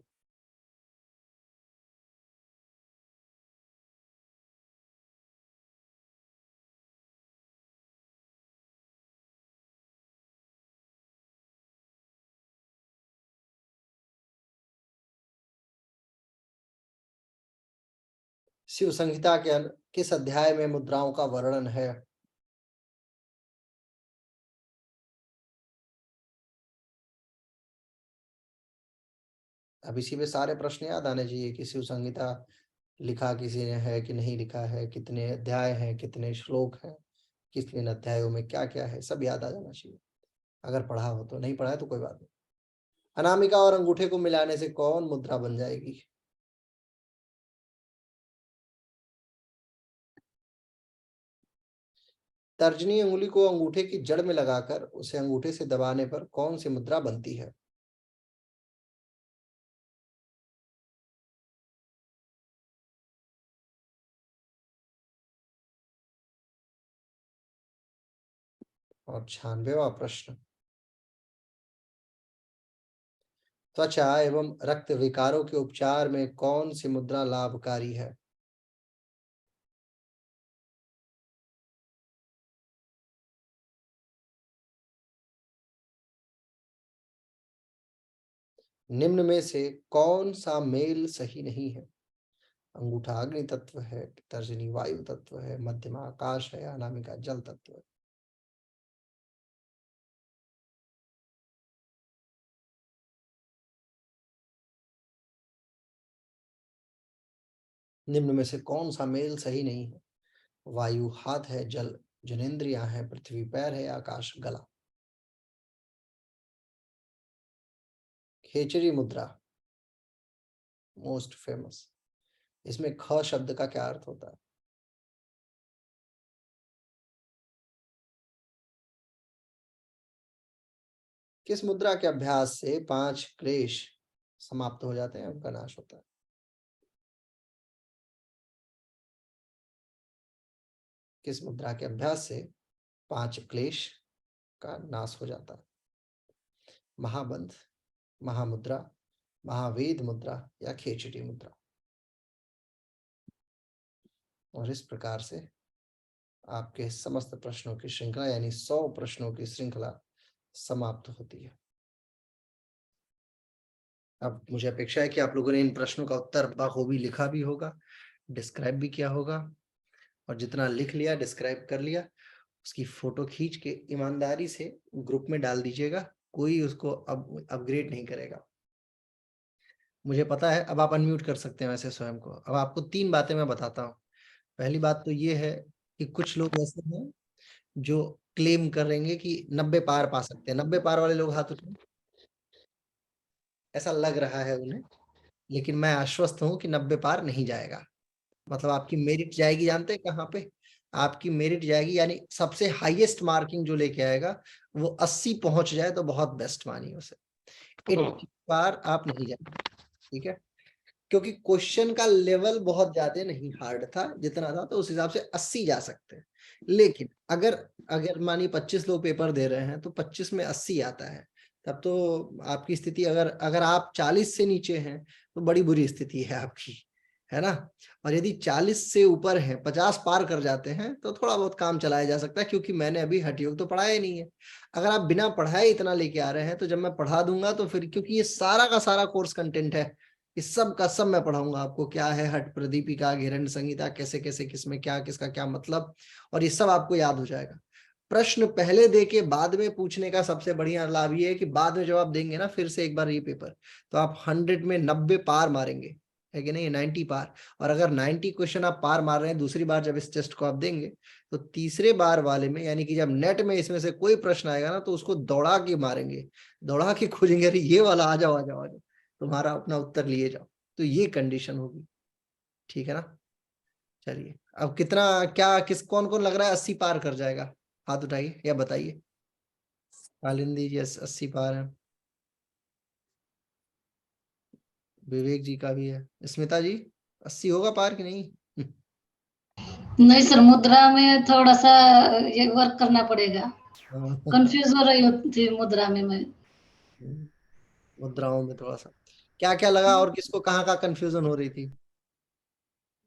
शिव संहिता के किस अध्याय में मुद्राओं का वर्णन है? अब इसी में सारे प्रश्न याद आने चाहिए कि शिव संहिता लिखा किसी ने है कि नहीं लिखा है, कितने अध्याय हैं, कितने श्लोक हैं, किन अध्यायों में क्या क्या है, सब याद आ जाना चाहिए अगर पढ़ा हो तो। नहीं पढ़ा है तो कोई बात नहीं। अनामिका और अंगूठे को मिलाने से कौन मुद्रा बन जाएगी? तर्जनी उंगली को अंगूठे की जड़ में लगाकर उसे अंगूठे से दबाने पर कौन सी मुद्रा बनती है? और 96वां प्रश्न, त्वचा एवं रक्त विकारों के उपचार में कौन सी मुद्रा लाभकारी है? निम्न में से कौन सा मेल सही नहीं है? अंगूठा अग्नि तत्व है, तर्जनी वायु तत्व है, मध्यमा आकाश है, अनामिका जल तत्व है। निम्न में से कौन सा मेल सही नहीं है? वायु हाथ है, जल जनेंद्रियां है, पृथ्वी पैर है, आकाश गला। खेचरी मुद्रा मोस्ट फेमस, इसमें ख शब्द का क्या अर्थ होता है? किस मुद्रा के अभ्यास से 5 क्लेश समाप्त हो जाते हैं, उनका नाश होता है? किस मुद्रा के अभ्यास से 5 क्लेश का नाश हो जाता है? महाबंध, महामुद्रा, महावेद मुद्रा या खेचरी मुद्रा। और इस प्रकार से आपके समस्त प्रश्नों की श्रृंखला यानी 100 प्रश्नों की श्रृंखला समाप्त होती है। अब मुझे अपेक्षा है कि आप लोगों ने इन प्रश्नों का उत्तर बखूबी लिखा भी होगा, डिस्क्राइब भी किया होगा, और जितना लिख लिया डिस्क्राइब कर लिया उसकी फोटो खींच के ईमानदारी से ग्रुप में डाल दीजिएगा। कोई उसको अब अपग्रेड नहीं करेगा। मुझे पता है। अब आप अनम्यूट कर सकते हैं वैसे स्वयं को। अब आपको 3 बातें मैं बताता हूँ। पहली बात तो ये है कि कुछ लोग ऐसे हैं जो क्लेम करेंगे कि 90 पार पा सकते हैं। 90 पार वाले लोग हाथ उठाएं। ऐसा लग रहा है उन्हें, लेकिन मैं आश्वस्त हूं कि 90 पार नहीं जाएगा। मतलब आपकी मेरिट जाएगी, जानते हैं कहाँ पे? आपकी मेरिट जाएगी यानी सबसे हाईएस्ट मार्किंग जो लेके आएगा वो 80 पहुंच जाए तो बहुत बेस्ट मानिए उसे। 80 पार आप नहीं जाएंगे, ठीक है? क्योंकि क्वेश्चन का लेवल बहुत ज्यादा नहीं हार्ड था, जितना था तो उस हिसाब से 80 जा सकते हैं। लेकिन अगर मानिए 25 लोग पेपर दे रहे हैं तो 25 में 80 आता है, तब तो आपकी स्थिति, अगर आप 40 से नीचे हैं तो बड़ी बुरी स्थिति है आपकी, है ना? और यदि 40 से ऊपर है, 50 पार कर जाते हैं तो थोड़ा बहुत काम चलाया जा सकता है, क्योंकि मैंने अभी हठ योग तो पढ़ाया ही नहीं है। अगर आप बिना पढ़ाए इतना लेके आ रहे हैं तो जब मैं पढ़ा दूंगा तो फिर, क्योंकि ये सारा का सारा कोर्स कंटेंट है, इस सब का सब मैं पढ़ाऊंगा आपको। क्या है हठ प्रदीपिका, घेरंड संहिता, कैसे कैसे किसमें क्या, किसका क्या मतलब, और ये सब आपको याद हो जाएगा। प्रश्न पहले दे के बाद में पूछने का सबसे बढ़िया लाभ ये है कि बाद में जवाब देंगे ना फिर से एक बार ये पेपर, तो आप 100 में 90 पार मारेंगे, है कि नहीं? 90 पार। और अगर 90 क्वेश्चन आप पार मार रहे हैं, दूसरी बार जब इस टेस्ट को आप देंगे तो तीसरे बार वाले में, यानी कि जब नेट में इसमें से कोई प्रश्न आएगा ना तो उसको दौड़ा के मारेंगे, दौड़ा के खोजेंगे, अरे ये वाला आ जाओ आ जाओ आ जाओ, तुम्हारा अपना उत्तर लिए जाओ। तो ये कंडीशन होगी, ठीक है ना? चलिए, अब कितना क्या किस कौन कौन लग रहा है 80 पार कर जाएगा? हाथ उठाइए या बताइए। कालिंदी जी 80 पार है, विवेक जी का भी है, स्मिता जी 80 होगा पार कि नहीं? नहीं सर, मुद्रा में थोड़ा सा ये वर्क करना पड़ेगा। कंफ्यूज हो रही थी मुद्रा में मैं। मुद्राओं में थोड़ा सा क्या क्या लगा, और किसको कहाँ का कंफ्यूजन हो रही थी?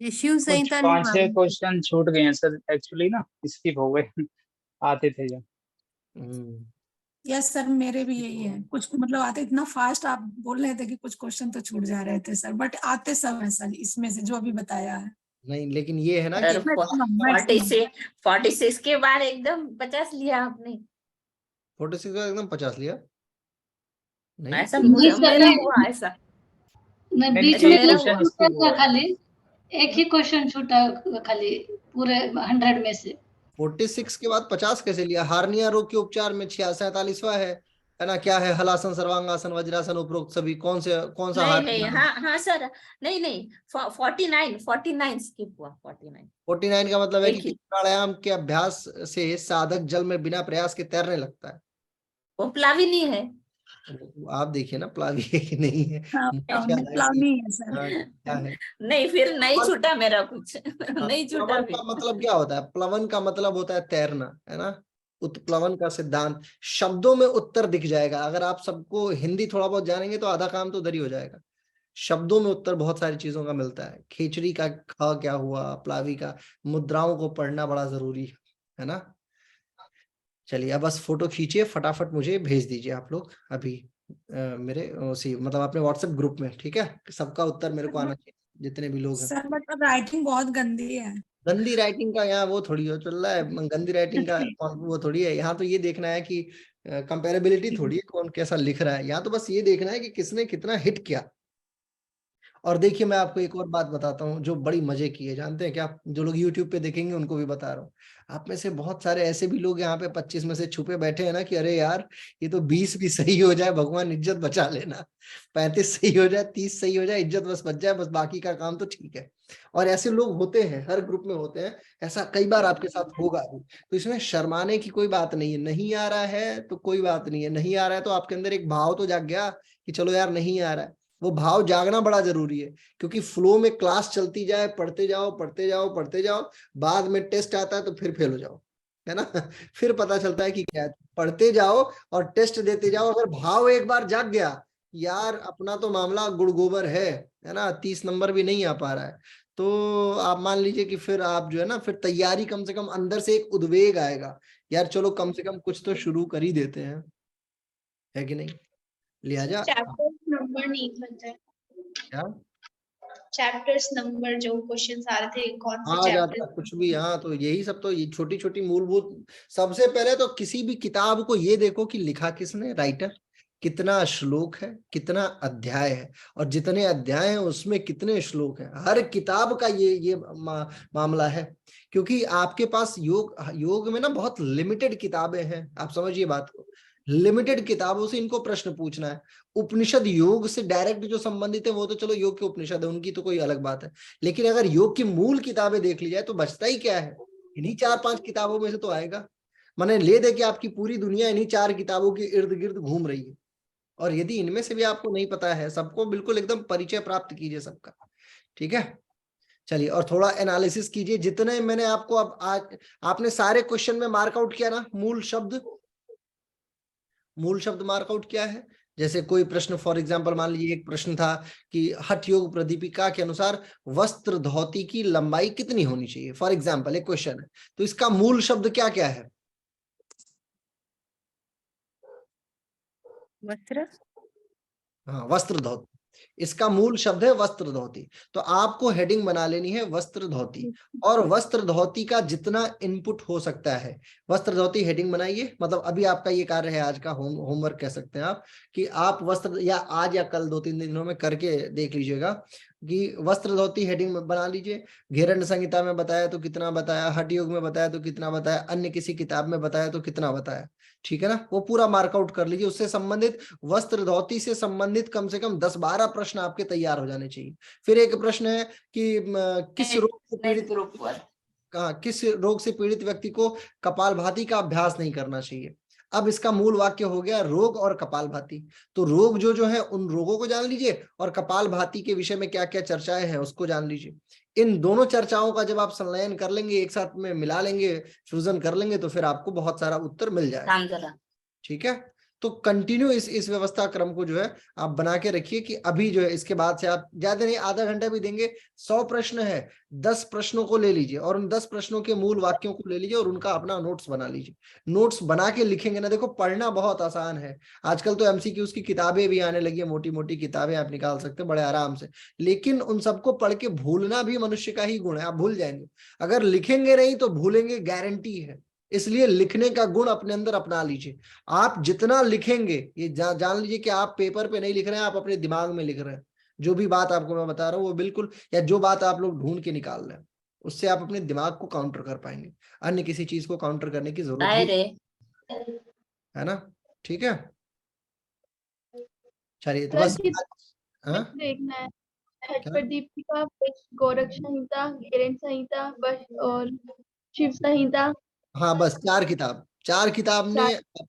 ये शिव कुछ संहिता नहीं 5-6 मालूम। क्वेश्चन छूट गए हैं सर, एक्चुअली ना स्किप हो गए आते थे जब। यस सर, मेरे भी यही है। कुछ मतलब आते इतना फास्ट आप बोल रहे थे कि कुछ क्वेश्चन तो छूट जा रहे थे सर, बट आते सब है सर इसमें से जो अभी बताया है। नहीं, लेकिन ये है ना कि 46 के बाद एकदम 50 लिया आपने। 46 का एकदम 50 लिया? नहीं, ऐसा नहीं सर, मेरा नहीं। हुआ ऐसा। नहीं, नहीं, बीच अच्छा, में एक मेरा क्वेश्चन क्वेश्चन छूटा skip हुआ। था खाली। एक ही क्वेश्चन छूटा खाली पूरे 100 में से। 46 के बाद 50 कैसे लिया? हार्निया रोग के उपचार में 47वां है ना? क्या है? हलासन, सर्वांगासन, वज्रासन, उपरोक्त सभी कौन सा नहीं हार्निया? हाँ सर, नहीं 49 स्किप हुआ। 49 49 का मतलब है कि एक ही। किस प्राणायाम के अभ्यास से साधक जल में बिना प्रयास के तैरने लगता है? वो प्लाविनी है। आप देखिए ना प्लावी है कि नहीं है। हाँ, क्या है प्लावनी है सर। क्या है? नहीं, फिर नहीं और- छूटा मेरा कुछ हाँ, नहीं छूटा प्लवन फिर। का मतलब क्या होता है? प्लवन का मतलब होता है तैरना, है ना? उत्प्लवन का सिद्धांत शब्दों में उत्तर दिख जाएगा। अगर आप सबको हिंदी थोड़ा बहुत जानेंगे तो आधा काम तो उधर ही हो जाएगा। शब्दों में उत्तर बहुत सारी चीजों का मिलता है। खेचड़ी का ख क्या हुआ, प्लावी का, मुद्राओं को पढ़ना बड़ा जरूरी है ना? चलिए अब बस फोटो खींचिए, फटाफट मुझे भेज दीजिए आप लोग अभी। मेरे उसी मतलब अपने व्हाट्सएप ग्रुप में, ठीक है? सबका उत्तर मेरे को आना चाहिए, जितने भी लोग हैं। सर बट राइटिंग बहुत गंदी है। गंदी राइटिंग का यहाँ वो थोड़ी हो चल रहा है, गंदी राइटिंग का वो थोड़ी है। यहाँ तो ये देखना है कि कंपेरेबिलिटी थोड़ी है, कौन कैसा लिख रहा है। यहाँ तो बस ये देखना है कि किसने कितना हिट किया। और देखिए मैं आपको एक और बात बताता हूँ जो बड़ी मजे की है, जानते हैं क्या? जो लोग YouTube पे देखेंगे उनको भी बता रहा हूँ। आप में से बहुत सारे ऐसे भी लोग यहाँ पे 25 में से छुपे बैठे हैं ना कि अरे यार ये तो 20 भी सही हो जाए भगवान इज्जत बचा लेना, 35 सही हो जाए, 30 सही हो जाए, इज्जत बस बच जाए, बस बाकी का काम तो ठीक है। और ऐसे लोग होते हैं, हर ग्रुप में होते हैं, ऐसा कई बार आपके साथ होगा भी। तो इसमें शर्माने की कोई बात नहीं है। नहीं आ रहा है तो कोई बात नहीं है, नहीं आ रहा है तो आपके अंदर एक भाव तो जाग गया कि चलो यार नहीं आ रहा है। वो भाव जागना बड़ा जरूरी है, क्योंकि फ्लो में क्लास चलती जाए, पढ़ते जाओ पढ़ते जाओ पढ़ते जाओ, बाद में टेस्ट आता है तो फिर फेल हो जाओ, है ना? फिर पता चलता है कि क्या है। पढ़ते जाओ और टेस्ट देते जाओ। अगर भाव एक बार जाग गया यार अपना तो मामला गुड़ गोबर है ना, 30 नंबर भी नहीं आ पा रहा है, तो आप मान लीजिए कि फिर आप जो है ना, फिर तैयारी कम से कम अंदर से एक उद्वेग आएगा, यार चलो कम से कम कुछ तो शुरू कर ही देते हैं, है कि नहीं? लिहाजा चैप्टर्स नंबर नहीं बनता है, क्या चैप्टर्स नंबर जो क्वेश्चंस आ रहे थे कौन से आ जाता चैप्टर। कुछ भी। हाँ तो यही सब तो, ये छोटी छोटी मूलभूत। सबसे पहले तो किसी भी किताब को ये देखो कि लिखा किसने, राइटर, कितना श्लोक है, कितना अध्याय है, और जितने अध्याय हैं उसमें कितने श्लोक हैं। हर किताब का ये मामला है, क्योंकि आपके पास योग में ना बहुत लिमिटेड किताबें हैं। आप समझिए बात को, लिमिटेड किताबों से इनको प्रश्न पूछना है। उपनिषद योग से डायरेक्ट जो संबंधित है वो तो चलो योग के उपनिषद है, उनकी तो कोई अलग बात है। लेकिन अगर योग की मूल किताबें देख ली जाए तो बचता ही क्या है? इन्हीं 4-5 किताबों में से तो आएगा। माने ले दे कि आपकी पूरी दुनिया इन्हीं 4 किताबों के इर्द गिर्द घूम रही है। और यदि इनमें से भी आपको नहीं पता है, सबको बिल्कुल एकदम परिचय प्राप्त कीजिए सबका, ठीक है? चलिए और थोड़ा एनालिसिस कीजिए। जितने मैंने आपको अब आज, आपने सारे क्वेश्चन में मार्कआउट किया ना, मूल शब्द मार्कआउट किया है। जैसे कोई प्रश्न फॉर एग्जांपल मान लीजिए एक प्रश्न था कि हठ योग प्रदीपिका के अनुसार वस्त्र धोती की लंबाई कितनी होनी चाहिए, फॉर एग्जांपल एक क्वेश्चन है, तो इसका मूल शब्द क्या क्या है? वस्त्र। हाँ वस्त्र धोती, इसका मूल शब्द है वस्त्र धोती। तो आपको हेडिंग बना लेनी है वस्त्र धोती, और वस्त्र धोती का जितना इनपुट हो सकता है वस्त्र धोती हेडिंग बनाइए। मतलब अभी आपका ये कार्य है, आज का होमवर्क कह सकते हैं आप, कि आप वस्त्र, या आज या कल 2-3 दिनों में करके देख लीजिएगा कि वस्त्र धोती हेडिंग बना लीजिए। घेरंड संहिता में बताया तो कितना बताया, हठ योग में बताया तो कितना बताया, अन्य किसी किताब में बताया तो कितना बताया, ठीक है ना? वो पूरा मार्कआउट कर लीजिए। उससे संबंधित, वस्त्र धोती से संबंधित कम से कम 10-12 प्रश्न आपके तैयार हो जाने चाहिए। फिर एक प्रश्न है कि किस रोग से पीड़ित व्यक्ति को कपालभाति का अभ्यास नहीं करना चाहिए। अब इसका मूल वाक्य हो गया रोग और कपालभाति। तो रोग जो है उन रोगों को जान लीजिए, और कपालभाति के विषय में क्या क्या चर्चाएं हैं उसको जान लीजिए। इन दोनों चर्चाओं का जब आप संलयन कर लेंगे, एक साथ में मिला लेंगे, फ्यूजन कर लेंगे, तो फिर आपको बहुत सारा उत्तर मिल जाएगा, ठीक है? तो कंटिन्यू इस व्यवस्था क्रम को जो है आप बना के रखिए कि अभी जो है इसके बाद से आप ज्यादा नहीं, आधा घंटा भी देंगे। 100 प्रश्न है, 10 प्रश्नों को ले लीजिए और उन 10 प्रश्नों के मूल वाक्यों को ले लीजिए और उनका अपना नोट्स बना लीजिए। नोट्स बना के लिखेंगे ना, देखो पढ़ना बहुत आसान है। आजकल तो MCQs की किताबें भी आने लगी है, मोटी मोटी किताबें आप निकाल सकते हैं बड़े आराम से। लेकिन उन सबको पढ़ के भूलना भी मनुष्य का ही गुण है, आप भूल जाएंगे। अगर लिखेंगे नहीं तो भूलेंगे, गारंटी है। इसलिए लिखने का गुण अपने अंदर अपना लीजिए। आप जितना लिखेंगे, ये जान लीजिए कि आप पेपर पे नहीं लिख रहे हैं, आप अपने दिमाग में लिख रहे हैं। जो भी बात आपको मैं बता रहा हूँ वो बिल्कुल, या जो बात आप लोग ढूंढ के निकाल रहे हैं, उससे आप अपने दिमाग को काउंटर कर पाएंगे। अन्य किसी चीज को काउंटर करने की जरूरत नहीं है ना, ठीक है? चलिए तो बस देखना है हठ प्रदीपिका, गोरक्ष संहिता, घेरंड संहिता बस, और शिव संहिता। हाँ बस 4 किताब ने।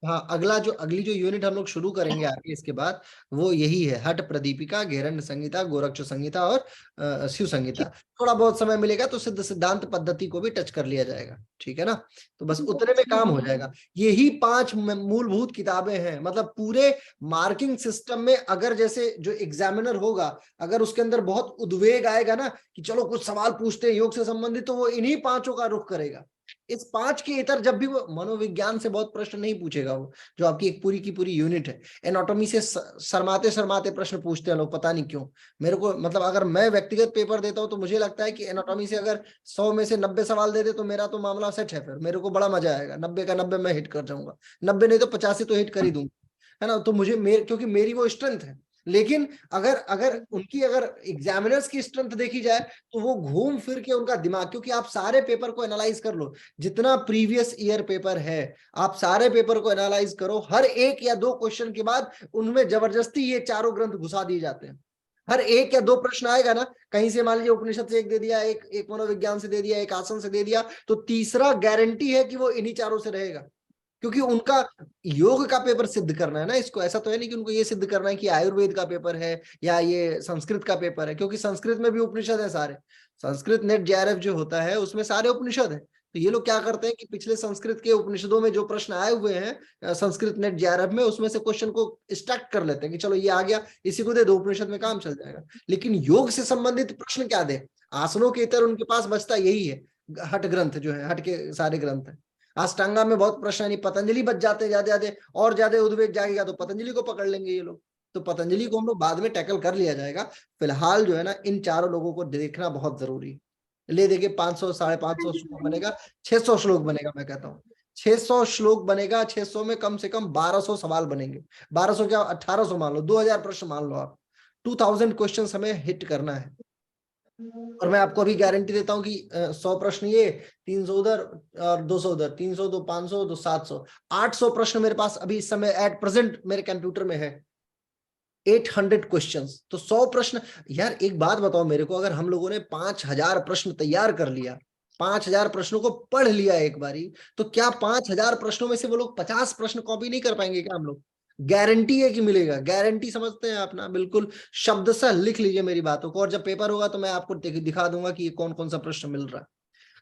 हाँ अगली जो यूनिट हम लोग शुरू करेंगे आगे इसके बाद, वो यही है हठ प्रदीपिका, घेरंड संहिता, गोरक्ष संहिता और शिव संहिता। थोड़ा बहुत समय मिलेगा तो सिद्ध सिद्धांत पद्धति को भी टच कर लिया जाएगा, ठीक है ना? तो बस उतने में काम हो जाएगा। यही 5 मूलभूत किताबें हैं। मतलब पूरे मार्किंग सिस्टम में अगर जैसे जो एग्जामिनर होगा, अगर उसके अंदर बहुत उद्वेग आएगा ना कि चलो कुछ सवाल पूछते हैं योग से संबंधित, तो वो इन्हीं 5 का रुख करेगा। इस 5 के इतर जब भी वो मनोविज्ञान से बहुत प्रश्न नहीं पूछेगा, वो जो आपकी एक पूरी की पूरी यूनिट है। एनाटॉमी से शर्माते शर्माते प्रश्न पूछते हैं लोग, पता नहीं क्यों। मेरे को मतलब अगर मैं व्यक्तिगत पेपर देता हूं तो मुझे लगता है कि एनाटॉमी से अगर 100 में से 90 सवाल दे दे तो मेरा तो मामला सेट है, फिर मेरे को बड़ा मजा आएगा। 90 का 90 मैं हिट कर जाऊंगा, 90 नहीं तो 85 तो हिट कर ही दूंगा, है ना। तो मुझे क्योंकि मेरी वो स्ट्रेंथ है। लेकिन अगर अगर उनकी अगर एग्जामिनर्स की स्ट्रेंथ देखी जाए तो वो घूम फिर के उनका दिमाग, क्योंकि आप सारे पेपर को एनालाइज कर लो, जितना प्रीवियस ईयर पेपर है आप सारे पेपर को एनालाइज करो, हर 1 या 2 क्वेश्चन के बाद उनमें जबरदस्ती ये चारों ग्रंथ घुसा दिए जाते हैं। हर 1 या 2 प्रश्न आएगा ना, कहीं से मान लीजिए उपनिषद से एक दे दिया, एक मनोविज्ञान से दे दिया, एक आसन से दे दिया, तो तीसरा गारंटी है कि वो इन्हीं चारों से रहेगा, क्योंकि उनका योग का पेपर सिद्ध करना है ना इसको। ऐसा तो है नहीं कि उनको ये सिद्ध करना है कि आयुर्वेद का पेपर है या ये संस्कृत का पेपर है, क्योंकि संस्कृत में भी उपनिषद है सारे। संस्कृत नेट जेआरएफ जो होता है उसमें सारे उपनिषद है। तो ये लोग क्या करते हैं कि पिछले संस्कृत के उपनिषदों में जो प्रश्न आए हुए हैं संस्कृत नेट जेआरएफ में, उसमें से क्वेश्चन को स्टैक कर लेते हैं कि चलो ये आ गया, इसी को दे दो, उपनिषद में काम चल जाएगा। लेकिन योग से संबंधित प्रश्न क्या दे, आसनों के इतर उनके पास बचता यही है, हट ग्रंथ जो है, हट के सारे ग्रंथ है। अष्टांगा में बहुत प्रश्न नहीं, पतंजलि बच जाते हैं ज्यादा, और ज्यादा उद्वेग जाएगा तो पतंजलि को पकड़ लेंगे ये लोग। तो पतंजलि को हम लोग बाद में टैकल कर लिया जाएगा। फिलहाल जो है ना इन चारों लोगों को देखना बहुत जरूरी है। ले देखिए 500 550 श्लोक बनेगा, 600 श्लोक बनेगा, मैं कहता हूँ 600 श्लोक बनेगा। 600 में कम से कम 1200 सवाल बनेंगे, 1200 क्या 1800 मान लो, 2000 प्रश्न मान लो आप। 2000 क्वेश्चन हमें हिट करना है। और मैं आपको अभी गारंटी देता हूं कि 100 प्रश्न ये, 300 उधर और 200 उधर, 300 तो 500 तो 700, 800 प्रश्न मेरे पास अभी इस समय एट प्रेजेंट मेरे कंप्यूटर में है, 800 क्वेश्चंस। तो 100 प्रश्न, यार एक बात बताओ मेरे को, अगर हम लोगों ने 5000 प्रश्न तैयार कर लिया, 5000 प्रश्नों को पढ़ लिया एक बारी, तो क्या 5000 प्रश्नों में से वो लोग 50 प्रश्न कॉपी नहीं कर पाएंगे क्या हम लोग? गारंटी है कि मिलेगा, गारंटी समझते हैं आप ना, बिल्कुल शब्द सा लिख लीजिए मेरी बातों को, और जब पेपर होगा तो मैं आपको दिखा दूंगा कि कौन कौन सा प्रश्न मिल रहा है।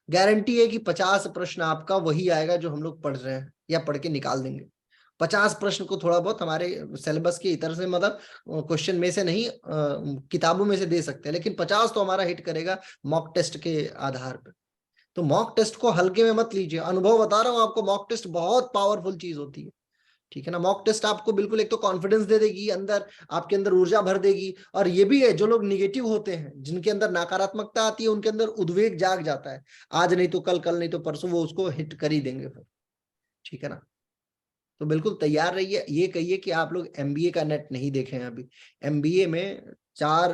गारंटी है कि 50 प्रश्न आपका वही आएगा जो हम लोग पढ़ रहे हैं या पढ़ के निकाल देंगे। 50 प्रश्न को थोड़ा बहुत हमारे सिलेबस के इतर से, मतलब क्वेश्चन में से नहीं, किताबों में से दे सकते हैं, लेकिन 50 तो हमारा हिट करेगा मॉक टेस्ट के आधार पर। तो मॉक टेस्ट को हल्के में मत लीजिए, अनुभव बता रहा हूं आपको, मॉक टेस्ट बहुत पावरफुल चीज होती है, ठीक है ना। मॉक टेस्ट आपको बिल्कुल एक तो कॉन्फिडेंस दे देगी, अंदर आपके अंदर ऊर्जा भर देगी। और ये भी है, जो लोग निगेटिव होते हैं, जिनके अंदर नकारात्मकता आती है, उनके अंदर उद्वेग जाग जाता है, आज नहीं तो कल, कल नहीं तो परसों वो उसको हिट कर ही देंगे फिर, ठीक है ना। तो बिल्कुल तैयार रहिए। ये कहिए कि आप लोग एमबीए का नेट नहीं देखे हैं अभी। एमबीए में 4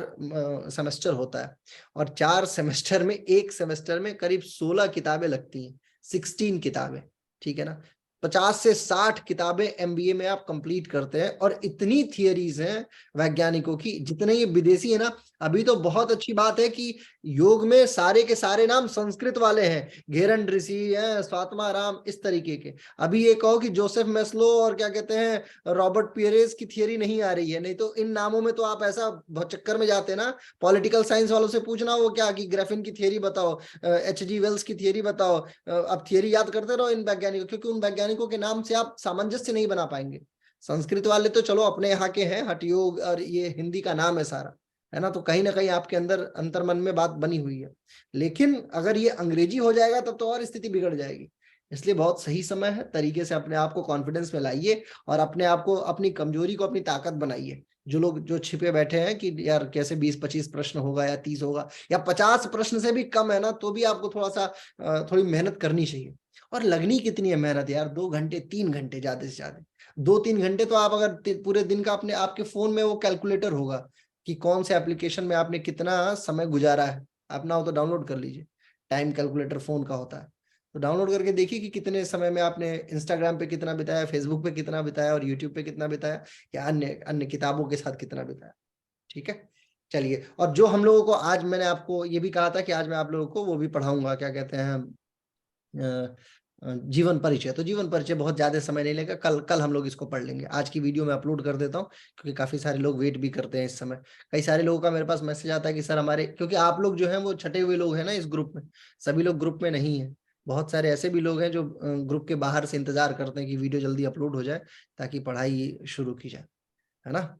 सेमेस्टर होता है, और 4 सेमेस्टर में, एक सेमेस्टर में करीब 16 किताबें लगती हैं, 16 किताबें, ठीक है ना। 50 से 60 किताबें एमबीए में आप कंप्लीट करते हैं, और इतनी थियरीज हैं वैज्ञानिकों की, जितने ये विदेशी है ना। अभी तो बहुत अच्छी बात है कि योग में सारे के सारे नाम संस्कृत वाले हैं, घेरन ऋषि है, स्वात्मा राम, इस तरीके के। अभी ये कहो कि जोसेफ मेस्लो और क्या कहते हैं रॉबर्ट पियरेस की थियरी नहीं आ रही है, नहीं तो इन नामों में तो आप ऐसा चक्कर में जाते ना, पॉलिटिकल साइंस वालों से पूछना वो क्या कि ग्राफिन की थियरी बताओ, एचजी वेल्स की थियरी बताओ, अब थियरी याद करते रहो इन वैज्ञानिकों, क्योंकि उन वैज्ञानिकों के नाम से आप सामंजस्य नहीं बना पाएंगे। संस्कृत वाले तो चलो अपने यहाँ के हैं, हठयोग और ये हिंदी का नाम है सारा, है ना, तो कहीं ना कहीं आपके अंदर अंतर्मन में बात बनी हुई है। लेकिन अगर ये अंग्रेजी हो जाएगा तब तो और स्थिति बिगड़ जाएगी। इसलिए बहुत सही समय है, तरीके से अपने आप को कॉन्फिडेंस में लाइए, और अपने आप को, अपनी कमजोरी को अपनी ताकत बनाइए। जो लोग जो छिपे बैठे हैं कि यार कैसे 20-25 प्रश्न होगा या 30 होगा या 50 प्रश्न से भी कम है ना, तो भी आपको थोड़ा सा थोड़ी मेहनत करनी चाहिए। और लगनी कितनी है मेहनत यार, 2 घंटे 3 घंटे ज्यादा से ज्यादा, 2-3 घंटे तो आप अगर पूरे दिन का अपने आपके फोन में वो कैलकुलेटर होगा कि कौन से एप्लीकेशन में आपने कितना समय गुजारा है, आप ना हो तो डाउनलोड कर लीजिए, टाइम कैलकुलेटर फोन का होता है, तो डाउनलोड करके देखिए कि कितने समय में आपने इंस्टाग्राम पे कितना बिताया, फेसबुक पे कितना बिताया, और यूट्यूब पे कितना बिताया, या अन्य अन्य किताबों के साथ कितना बिताया, ठीक है। चलिए, और जो हम लोगों को आज मैंने आपको ये भी कहा था कि आज मैं आप लोगों को वो भी पढ़ाऊंगा, क्या कहते हैं जीवन परिचय। तो जीवन परिचय बहुत ज्यादा समय नहीं लेगा, कल हम लोग इसको पढ़ लेंगे। आज की वीडियो में अपलोड कर देता हूँ, क्योंकि काफी सारे लोग वेट भी करते हैं इस समय। कई सारे लोगों का मेरे पास मैसेज आता है कि सर हमारे, क्योंकि आप लोग जो है वो छटे हुए लोग हैं ना इस ग्रुप में, सभी लोग ग्रुप में नहीं है। बहुत सारे ऐसे भी लोग हैं जो ग्रुप के बाहर से इंतजार करते हैं कि वीडियो जल्दी अपलोड हो जाए ताकि पढ़ाई शुरू की जाए, है ना।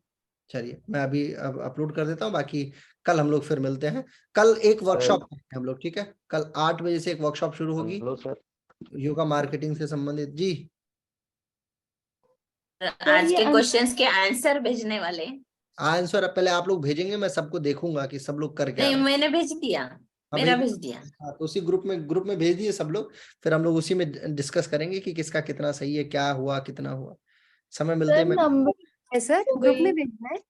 चलिए मैं अभी अपलोड कर देता हूँ, बाकी कल हम लोग फिर मिलते हैं। कल एक वर्कशॉप हम लोग, ठीक है, कल 8 बजे से एक वर्कशॉप शुरू होगी। Hello sir. योगा मार्केटिंग से संबंधित जी। आज ये के आंसर- क्वेश्चंस के आंसर भेजने वाले। आंसर पहले आप लोग भेजेंगे, मैं सबको देखूंगा कि सब लोग कर क्या नहीं, रहे हैं। मैंने भेज दिया, हाँ, मेरा भेज भेज दिया। हाँ, तो उसी ग्रुप में भेज दिए सब लोग। फिर हम लोग उसी में डिस्कस करेंगे कि किसका कितना सही है, क्या हुआ, कितना हुआ। समय मिलते सर ही मैं नंबर है सर, हो ग्रुप गई। में भेजना है।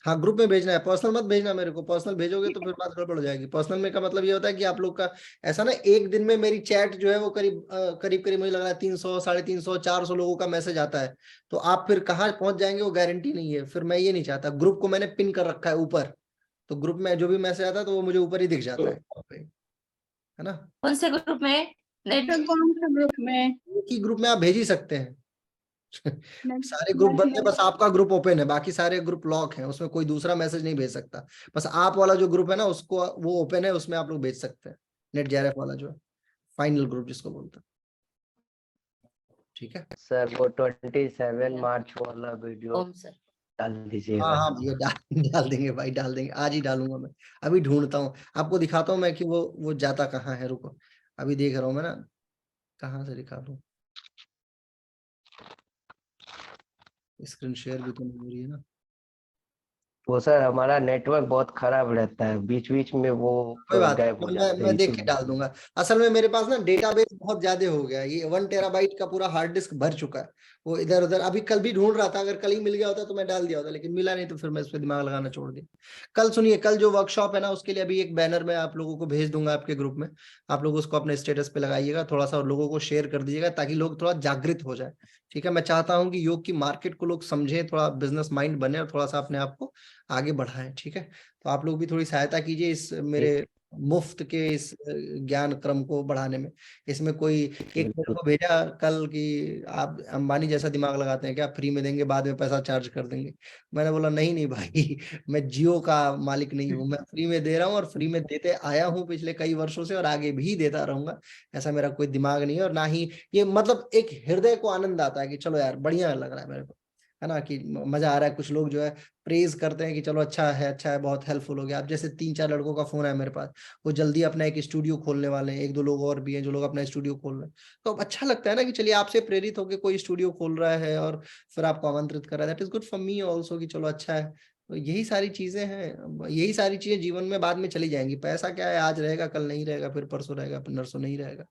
हाँ, ग्रुप में भेजना है, पर्सनल मत भेजना मेरे को। पर्सनल भेजोगे तो फिर बात गड़बड़ हो जाएगी। पर्सनल में का मतलब ये होता है कि आप लोग का ऐसा ना, एक दिन में मेरी चैट जो है वो करीब करीब मुझे लग रहा है 300 350 400 लोगों का मैसेज आता है। तो आप फिर कहाँ पहुंच जाएंगे वो गारंटी नहीं है। फिर मैं ये नहीं चाहता। ग्रुप को मैंने पिन कर रखा है ऊपर, तो ग्रुप में जो भी मैसेज आता है तो वो मुझे ऊपर ही दिख जाता है ना। कौन से ग्रुप में? नेट कौन सा ग्रुप में? एक ही ग्रुप में आप भेज ही सकते हैं। सारे ग्रुप बंद है, बस आपका ग्रुप ओपन है, बाकी सारे ग्रुप लॉक हैं, उसमें कोई दूसरा मैसेज नहीं भेज सकता। बस आप वाला जो ग्रुप है ना, उसको वो ओपन है, उसमें आप लोग भेज सकते हैं। नेट जेआरएफ वाला जो है फाइनल ग्रुप जिसको बोलते हैं। ठीक है सर, वो 27 मार्च वाला वीडियो ओम सर। डाल हाँ दीजिएगा। हाँ भैया, डाल देंगे भाई, डाल देंगे। आज ही डालूंगा मैं। अभी ढूंढता हूँ, आपको दिखाता हूँ मैं कि वो जाता कहाँ है। रुको, अभी देख रहा हूँ मैं ना, कहाँ से दिखा दूँ। स्क्रीन शेयर भी तो नहीं हो रही है ना। वो सर हमारा नेटवर्क बहुत खराब रहता है, बीच बीच में वो कोई बात गायब हो नहीं, जाते हैं मैं देख के इसीलिए। डाल दूंगा। असल में मेरे पास ना डेटाबेस बहुत ज्यादा हो गया है। ये 1 टेराबाइट का पूरा हार्ड डिस्क भर चुका है। वो इधर उधर अभी कल भी ढूंढ रहा था, अगर कल ही मिल गया होता तो मैं डाल दिया होता, लेकिन मिला नहीं तो फिर मैं इस पर दिमाग लगाना छोड़ दिया। कल सुनिए, कल जो वर्कशॉप है ना, उसके लिए अभी एक बैनर मैं आप लोगों को भेज दूंगा आपके ग्रुप में। आप लोग उसको अपने स्टेटस पे लगाइएगा, थोड़ा सा लोगों को शेयर कर दीजिएगा ताकि लोग थोड़ा जागृत हो जाए। ठीक है, मैं चाहता हूँ कि योग की मार्केट को लोग समझें, थोड़ा बिजनेस माइंड बने और थोड़ा सा अपने आप को आगे बढ़ाएं। ठीक है, तो आप लोग भी थोड़ी सहायता कीजिए इस मेरे मुफ्त के इस ज्ञान क्रम को बढ़ाने में। इसमें कोई एक मेरे को भेजा कल कि आप अंबानी जैसा दिमाग लगाते हैं क्या, फ्री में देंगे बाद में पैसा चार्ज कर देंगे। मैंने बोला नहीं नहीं भाई, मैं जियो का मालिक नहीं हूँ, मैं फ्री में दे रहा हूँ और फ्री में देते आया हूँ पिछले कई वर्षों से और आगे भी देता रहूंगा। ऐसा मेरा कोई दिमाग नहीं है, और ना ही ये मतलब एक हृदय को आनंद आता है कि चलो यार बढ़िया लग रहा है मेरे को, है ना, कि मजा आ रहा है। कुछ लोग जो है प्रेज करते हैं कि चलो अच्छा है, बहुत हेल्पफुल हो गया। अब जैसे 3-4 लड़कों का फोन है मेरे पास, वो जल्दी अपना एक स्टूडियो खोलने वाले हैं। 1-2 लोग और भी हैं जो लोग अपना स्टूडियो खोल रहे हैं। तो अब अच्छा लगता है ना कि चलिए आपसे प्रेरित होकर कोई स्टूडियो खोल रहा है और फिर आपको आमंत्रित कर रहा है। That is good for me also कि चलो अच्छा है। तो यही सारी चीजें हैं, यही सारी चीजें जीवन में बाद में चली जाएंगी। पैसा क्या है, आज रहेगा कल नहीं रहेगा, फिर परसों रहेगा फिर नरसों नहीं रहेगा,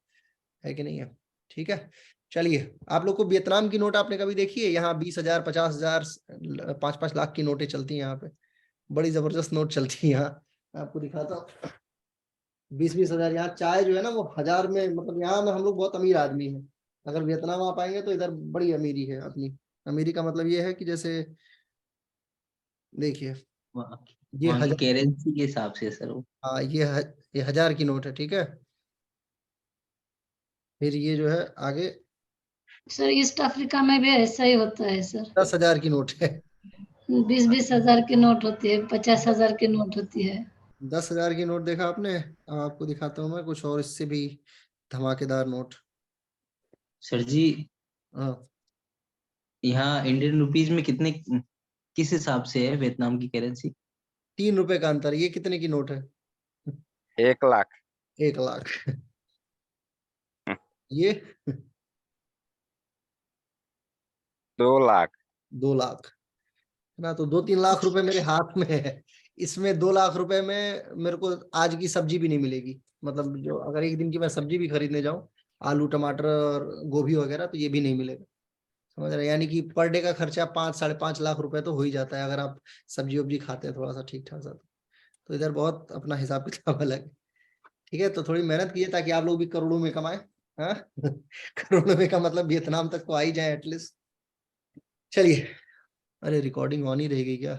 है कि नहीं है। ठीक है, चलिए। आप लोग को वियतनाम की नोट आपने कभी देखी है? यहाँ 20,000 50,000 5-5 लाख की नोटें चलती हैं यहाँ पे। बड़ी जबरदस्त नोट चलती है यहाँ, मैं आपको दिखाता हूँ। 20-20 हजार। यहाँ चाय जो है ना वो 1000 में, मतलब यहाँ में हम लोग बहुत अमीर आदमी हैं। अगर वियतनाम आप आएंगे तो इधर बड़ी अमीरी है अपनी। अमीरी का मतलब ये है कि जैसे देखिए, ये वहाँ की 1000, करेंसी के हिसाब से सर वो। हाँ ये 1000 की नोट है। ठीक है, फिर ये जो है आगे सर ईस्ट अफ्रीका में भी ऐसा ही होता है सर। 10,000 की नोट है। 20-20 हजार की नोट होती है, 50 हजार की नोट होती है। 10,000 की नोट देखा आपने? अब आपको दिखाता हूँ मैं कुछ और इससे भी धमाकेदार नोट। सर जी, हाँ, यहाँ इंडियन रुपीज में कितने, किस हिसाब से है वियतनाम की करेंसी? 3 रुपए का अंतर। ये कितने की नोट है? 1 लाख। 1 लाख। ये 2 लाख। 2 लाख ना, तो 2-3 लाख रुपए मेरे हाथ में है। इसमें 2 लाख रुपए में मेरे को आज की सब्जी भी नहीं मिलेगी। मतलब जो अगर एक दिन की मैं सब्जी भी खरीदने जाऊं, आलू टमाटर और गोभी वगैरह, तो ये भी नहीं मिलेगा। समझ रहे हैं? यानी कि पर डे का खर्चा 5-5.5 लाख रुपए तो हो ही जाता है अगर आप सब्जी वब्जी खाते हैं थोड़ा सा ठीक ठाक सा। तो इधर बहुत अपना हिसाब किताब अलग है। ठीक है, तो थोड़ी मेहनत कीजिए ताकि आप लोग भी करोड़ों में कमाए। हाँ करोड़ों में का मतलब वियतनाम तक तो आ ही जाए एटलीस्ट। चलिए, अरे रिकॉर्डिंग ऑन ही रहेगी क्या?